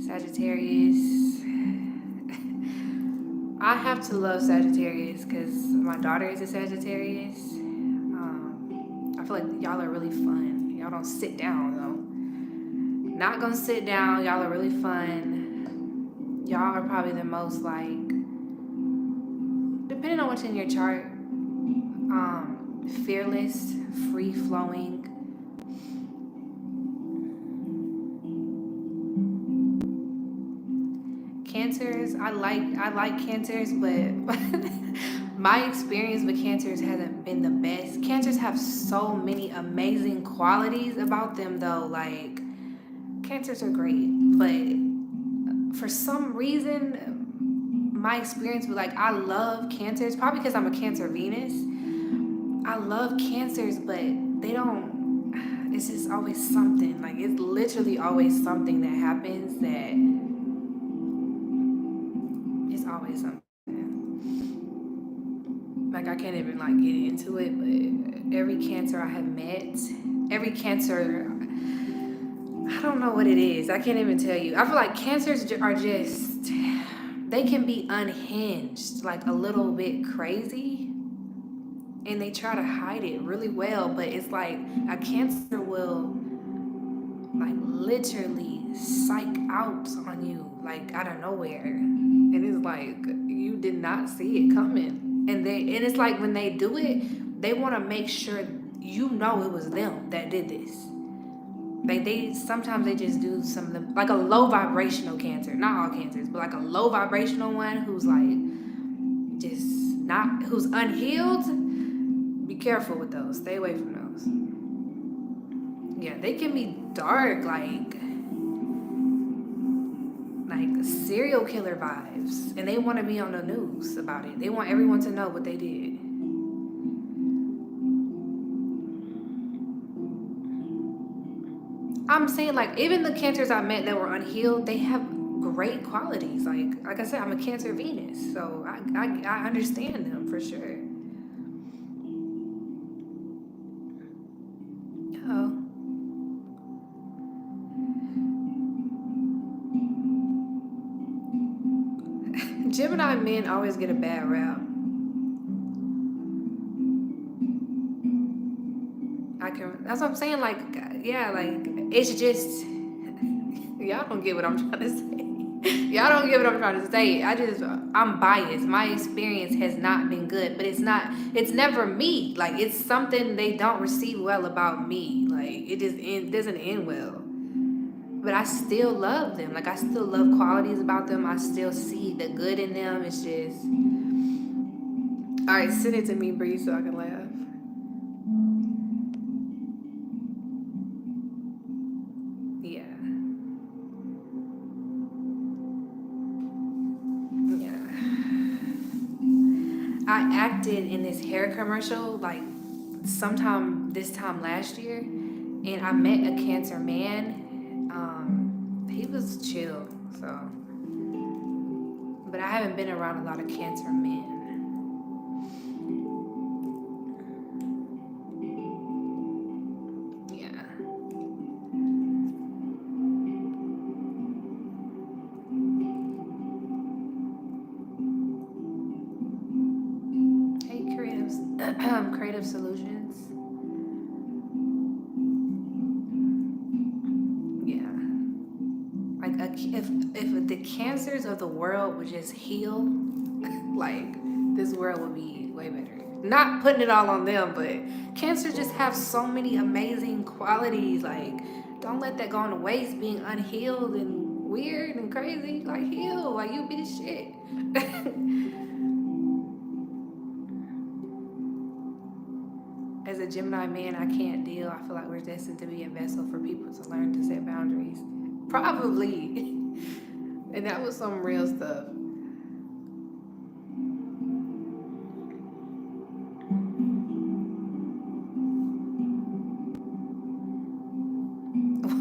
Speaker 1: Sagittarius. I have to love Sagittarius because my daughter is a Sagittarius. I feel like y'all are really fun. Y'all don't sit down though. Not gonna sit down. Y'all are really fun. Y'all are probably the most, like, depending on what's in your chart, fearless, free flowing. Cancers, I like Cancers, but my experience with Cancers hasn't been the best. Cancers have so many amazing qualities about them though. Like, Cancers are great, but for some reason, my experience with, like, I love Cancers, probably because I'm a Cancer Venus. I love Cancers, but they don't, it's just always something. Like, it's literally always something that happens that it's always something. Like, I can't even, like, get into it, but every Cancer I have met, every Cancer, I don't know what it is. I can't even tell you. I feel like Cancers are just, they can be unhinged, like a little bit crazy, and they try to hide it really well, but it's like a Cancer will, like, literally psych out on you, like, out of nowhere, and it's like you did not see it coming, and it's like when they do it, they want to make sure you know it was them that did this. Like, sometimes they just do some of them, like a low vibrational Cancer, not all Cancers, but like a low vibrational one who's like just not, who's unhealed. Be careful with those. Stay away from those. Yeah, they can be dark, like serial killer vibes, and they want to be on the news about it. They want everyone to know what they did. I'm saying, like, even the Cancers I met that were unhealed, they have great qualities. Like I said, I'm a Cancer Venus, so I understand them for sure. Oh. Gemini men always get a bad rap. That's what I'm saying, like, yeah, like, it's just, y'all don't get what I'm trying to say. Y'all don't get what I'm trying to say. I'm biased. My experience has not been good, but it's never me. Like, it's something they don't receive well about me. Like, it just doesn't end well. But I still love them. Like, I still love qualities about them. I still see the good in them. It's just, all right, send it to me, Bree, so I can laugh. I acted in this hair commercial like sometime this time last year, and I met a Cancer man. was chill, so. But I haven't been around a lot of Cancer men. Yeah. Hey, creative solutions. Yeah. Like if the cancers of the world would just heal, like this world would be way better. Not putting it all on them, but cancer just have so many amazing qualities. Like, don't let that go to waste. Being unhealed and weird and crazy, like heal. Like you be the shit. As a Gemini man, I can't deal. I feel like we're destined to be a vessel for people to learn to set boundaries. Probably. And that was some real stuff.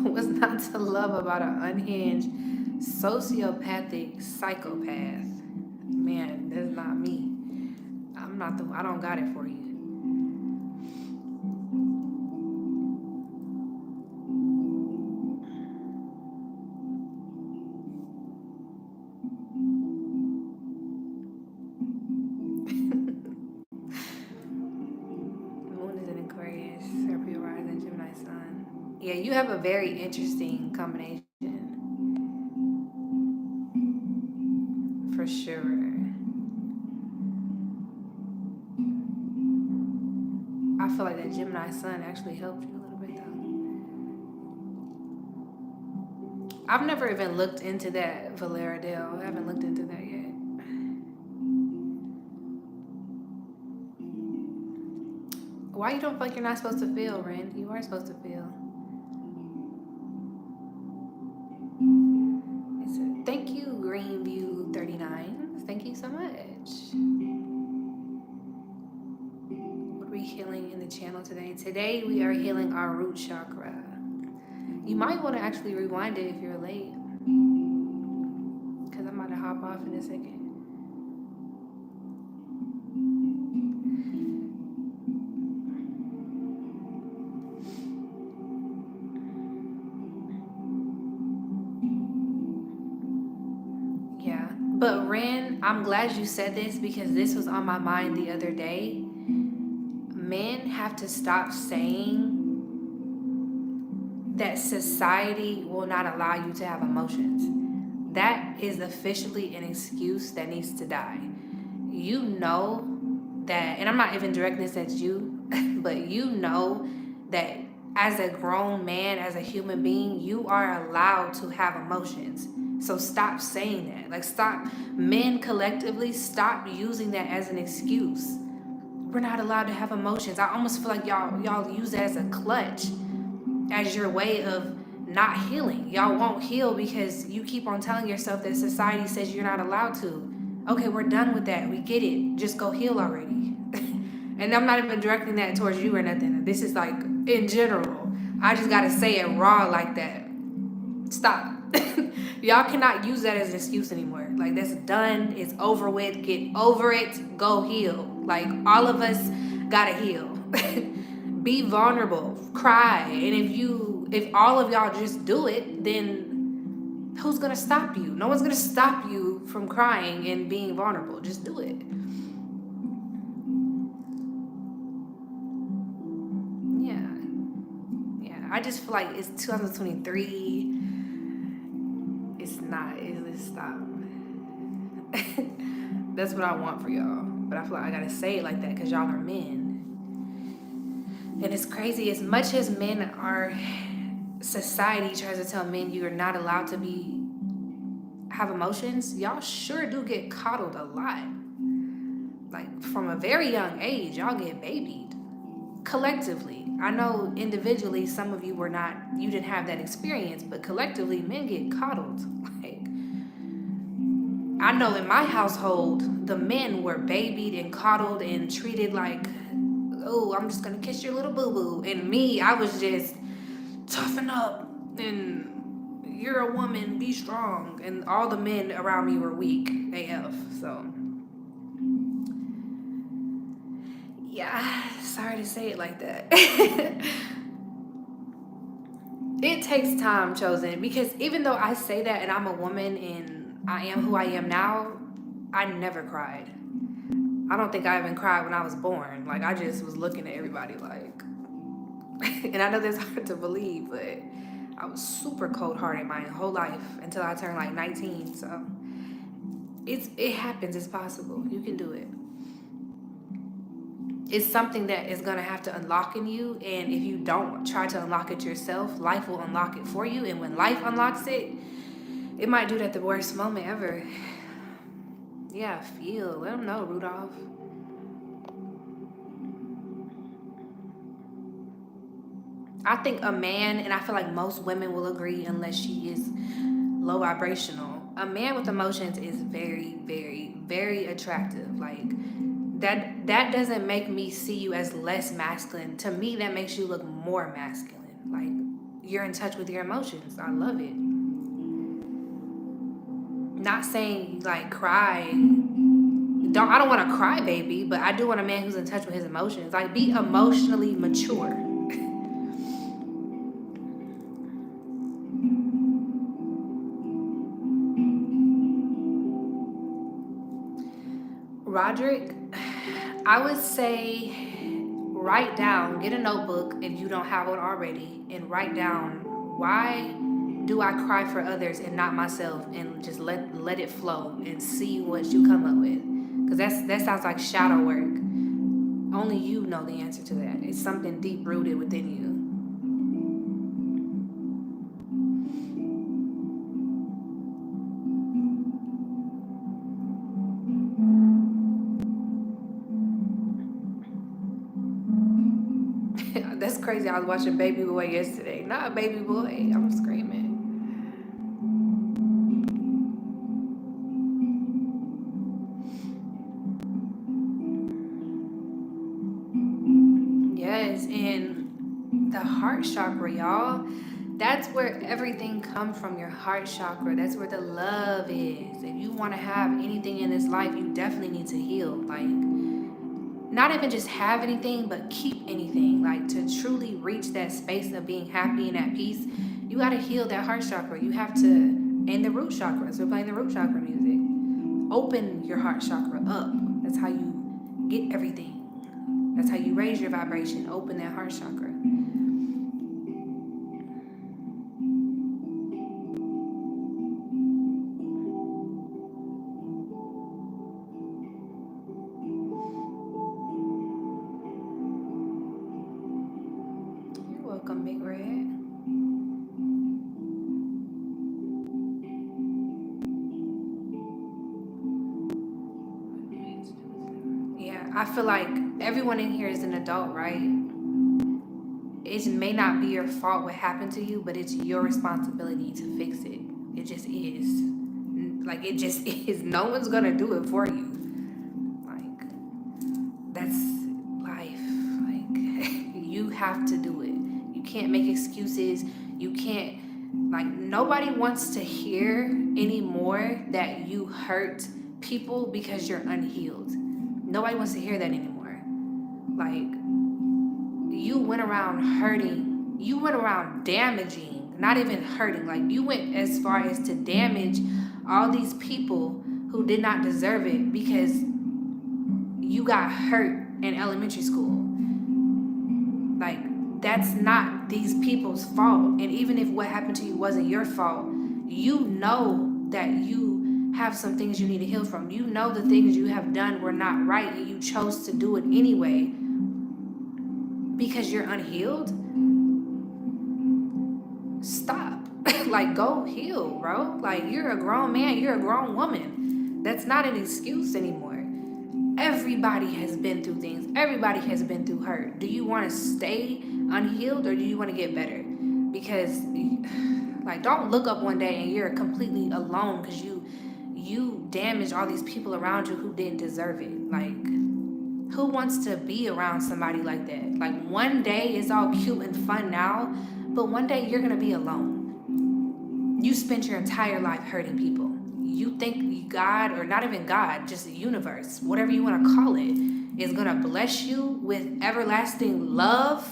Speaker 1: What's not to love about an unhinged, sociopathic psychopath? Man, that's not me. I don't got it for you. Yeah, you have a very interesting combination. For sure. I feel like that Gemini sun actually helped you a little bit though. I've never even looked into that Valeradale. I haven't looked into that yet. Why you don't feel like you're not supposed to feel, Ren? You are supposed to feel. Thank you, Greenview39. Thank you so much. What are we healing in the channel today? Today we are healing our root chakra. You might want to actually rewind it if you're late, because I'm about to hop off in a second. But Ren, I'm glad you said this because this was on my mind the other day. Men have to stop saying that society will not allow you to have emotions. That is officially an excuse that needs to die. You know that, and I'm not even directing this at you, but you know that as a grown man, as a human being, you are allowed to have emotions. So stop saying that. Like, stop. Men collectively, stop using that as an excuse. We're not allowed to have emotions. I almost feel like y'all use that as a clutch, as your way of not healing. Y'all won't heal because you keep on telling yourself that society says you're not allowed to. Okay, we're done with that. We get it. Just go heal already. And I'm not even directing that towards you or nothing. This is like in general. I just gotta say it raw like that. Stop. Y'all cannot use that as an excuse anymore. Like, that's done. It's over with. Get over it. Go heal. Like, all of us gotta heal. Be vulnerable. Cry. And if all of y'all just do it, then who's gonna stop you? No one's gonna stop you from crying and being vulnerable. Just do it. Yeah. I just feel like it's 2023. It's not. It's stop. That's what I want for y'all. But I feel like I gotta say it like that because y'all are men. And it's crazy. As much as men are, society tries to tell men you're not allowed to have emotions, y'all sure do get coddled a lot. Like, from a very young age, y'all get babied. Collectively. I know individually some of you you didn't have that experience, but collectively men get coddled. Like, I know in my household, the men were babied and coddled and treated like, oh, I'm just gonna kiss your little boo-boo. And me, I was just toughen up and you're a woman, be strong. And all the men around me were weak AF. So, yeah, sorry to say it like that. It takes time, Chosen, because even though I say that and I'm a woman and I am who I am now, I never cried. I don't think I even cried when I was born. Like, I just was looking at everybody like, and I know that's hard to believe, but I was super cold-hearted my whole life until I turned like 19. So it happens. It's possible. You can do it. It's something that is going to have to unlock in you, and if you don't try to unlock it yourself, life will unlock it for you. And when life unlocks it, it might do it at the worst moment ever. Yeah, feel. Let them know, Rudolph. I think a man, and I feel like most women will agree unless she is low vibrational, a man with emotions is very, very, very attractive. Like, that doesn't make me see you as less masculine. To me, that makes you look more masculine. Like, you're in touch with your emotions. I love it. Not saying like cry. I don't want a cry baby, but I do want a man who's in touch with his emotions. Like, be emotionally mature. Roderick, I would say write down, get a notebook if you don't have one already, and write down, why do I cry for others and not myself, and just let it flow and see what you come up with. Because that sounds like shadow work. Only you know the answer to that. It's something deep rooted within you. That's crazy. I was watching Baby Boy yesterday. Not Baby Boy. I'm screaming. Yes, and the heart chakra, y'all. That's where everything comes from, your heart chakra. That's where the love is. If you want to have anything in this life, you definitely need to heal. Like, not even just have anything, but keep anything. Like, to truly reach that space of being happy and at peace, you got to heal that heart chakra. You have to, and the root chakra. So we're playing the root chakra music. Open your heart chakra up. That's how you get everything. That's how you raise your vibration. Open that heart chakra. Welcome, Big Red. Yeah, I feel like everyone in here is an adult, right? It may not be your fault what happened to you, but it's your responsibility to fix it. It just is. Like, it just is. No one's gonna do it for you. Like, that's life. Like, you have to do it. You can't make excuses. You can't, like, nobody wants to hear anymore that you hurt people because you're unhealed. Nobody wants to hear that anymore. Like, you went around hurting. You went around damaging, not even hurting. Like, you went as far as to damage all these people who did not deserve it because you got hurt in elementary school. Like, that's not these people's fault. And even if what happened to you wasn't your fault, you know that you have some things you need to heal from. You know the things you have done were not right, and you chose to do it anyway because you're unhealed. Stop. Like, go heal, bro. Like, you're a grown man, you're a grown woman. That's not an excuse anymore. Everybody has been through things. Everybody has been through hurt. Do you want to stay unhealed, or do you want to get better? Because, like, don't look up one day and you're completely alone because you damaged all these people around you who didn't deserve it. Like, who wants to be around somebody like that? Like, one day it's all cute and fun now, but one day you're gonna be alone. You spent your entire life hurting people. You think God, or not even God, just the universe, whatever you want to call it, is going to bless you with everlasting love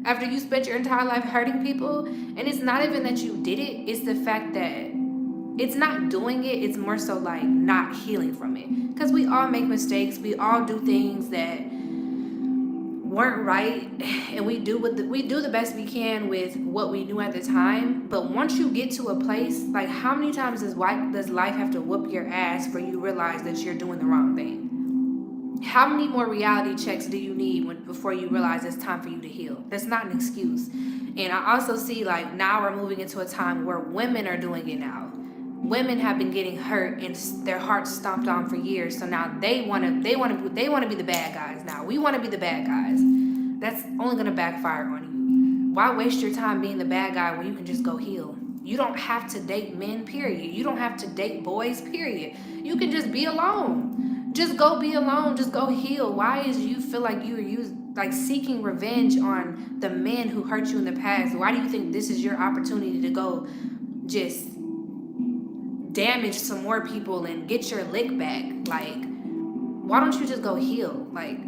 Speaker 1: after you spent your entire life hurting people? And it's not even that you did it, it's the fact that it's not doing it, it's more so like not healing from it. Because we all make mistakes, we all do things that weren't right, and we do the best we can with what we knew at the time. But once you get to a place, like, how many times does life have to whoop your ass for you to realize that you're doing the wrong thing? How many more reality checks do you need before you realize it's time for you to heal? That's not an excuse. And I also see, like, now we're moving into a time where women are doing it now. Women have been getting hurt and their hearts stomped on for years, so now they want to be the bad guys. Now we want to be the bad guys. That's only going to backfire on you. Why waste your time being the bad guy when you can just go heal? You don't have to date men, period. You don't have to date boys, period. You can just be alone. Just go be alone. Just go heal. Why is you feel like like seeking revenge on the men who hurt you in the past? Why do you think this is your opportunity to go just damage some more people and get your lick back? Like, why don't you just go heal? Like,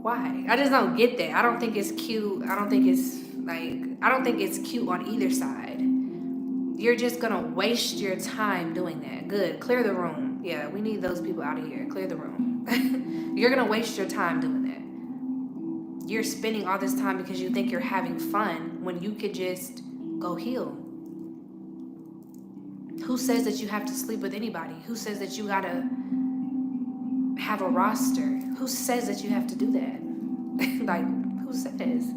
Speaker 1: why? I just don't get that. I don't think it's cute. I don't think it's cute on either side. You're just gonna waste your time doing that. Good. Clear the room. Yeah, we need those people out of here. Clear the room. You're gonna waste your time doing that. You're spending all this time because you think you're having fun when you could just go heal. Who says that you have to sleep with anybody? Who says that you gotta have a roster? Who says that you have to do that? Like, who says?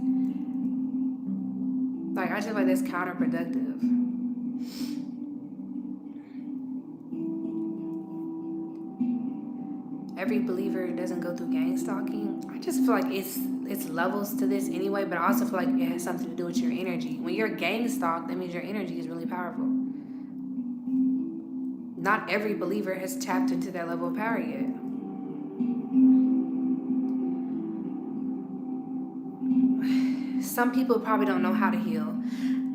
Speaker 1: Like, I just feel like that's counterproductive. Every believer doesn't go through gang stalking. I just feel like it's levels to this anyway, but I also feel like it has something to do with your energy. When you're gang stalked, that means your energy is really powerful. Not every believer has tapped into that level of power yet. Some people probably don't know how to heal.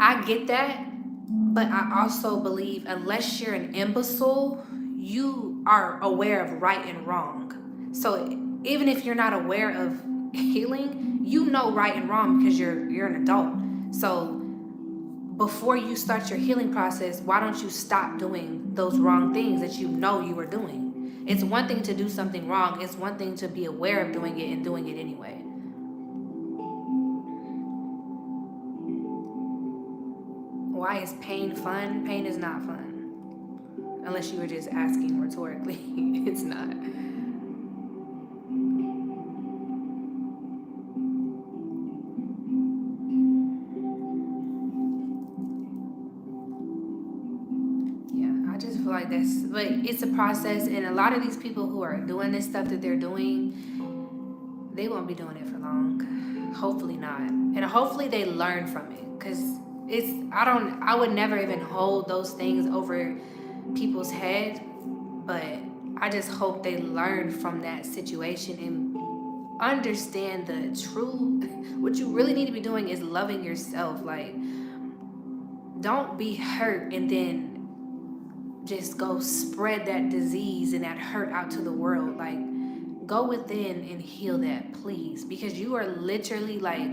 Speaker 1: I get that, but I also believe unless you're an imbecile, you are aware of right and wrong. So even if you're not aware of healing, you know right and wrong because you're an adult. So before you start your healing process, why don't you stop doing those wrong things that you know you are doing? It's one thing to do something wrong. It's one thing to be aware of doing it and doing it anyway. Why is pain fun? Pain is not fun. Unless you were just asking rhetorically. It's not. Like this, but it's a process, and a lot of these people who are doing this stuff that they're doing, they won't be doing it for long. Hopefully not, and hopefully they learn from it, because I would never even hold those things over people's head, but I just hope they learn from that situation and understand the true. What you really need to be doing is loving yourself. Like, don't be hurt and then just go spread that disease and that hurt out to the world. Like, go within and heal that, please, because you are literally, like,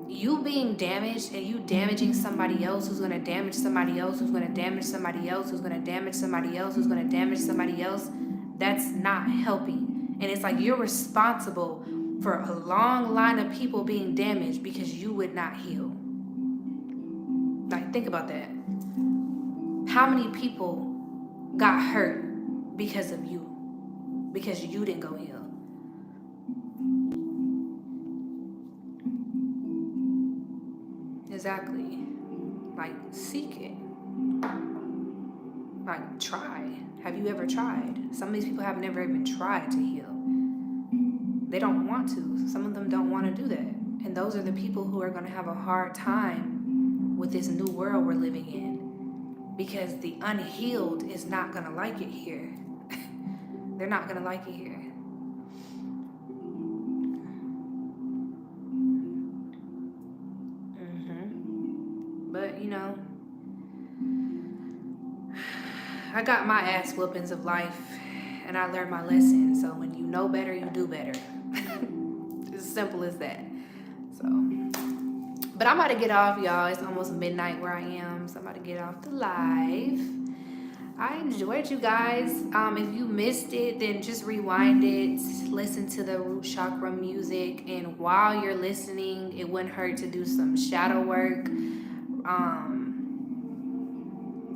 Speaker 1: you being damaged and you damaging somebody else who's going to damage somebody else who's going to damage somebody else who's going to damage somebody else who's going to damage somebody else. That's not helping. And it's like you're responsible for a long line of people being damaged because you would not heal. Like, think about that. How many people got hurt because of you? Because you didn't go heal. Exactly. Like, seek it. Like, try. Have you ever tried? Some of these people have never even tried to heal. They don't want to. Some of them don't want to do that. And those are the people who are going to have a hard time with this new world we're living in. Because the unhealed is not going to like it here. They're not going to like it here. But, I got my ass whoopings of life, and I learned my lesson. So when you know better, you do better. As simple as that. So, but I'm about to get off, y'all. It's almost midnight where I am, so I'm about to get off the live. I enjoyed you guys. If you missed it, then just rewind it, listen to the root chakra music, and while you're listening, it wouldn't hurt to do some shadow work.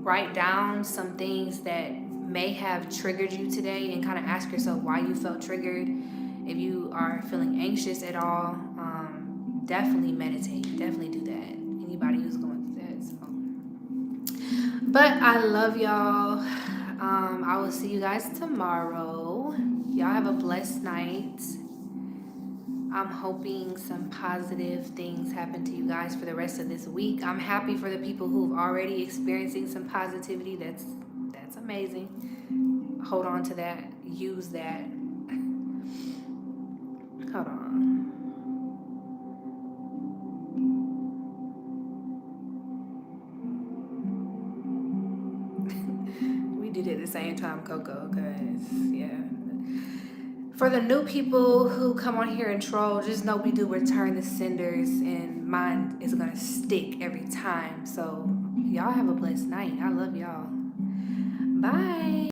Speaker 1: Write down some things that may have triggered you today and kind of ask yourself why you felt triggered. If you are feeling anxious at all, definitely meditate. Definitely do that. Anybody who's going through that. So. But I love y'all. I will see you guys tomorrow. Y'all have a blessed night. I'm hoping some positive things happen to you guys for the rest of this week. I'm happy for the people who've already experiencing some positivity. That's amazing. Hold on to that. Use that. Hold on. We did it at the same time, Coco, because, yeah. For the new people who come on here and troll, just know we do return the senders, and mine is going to stick every time. So, y'all have a blessed night. I love y'all. Bye.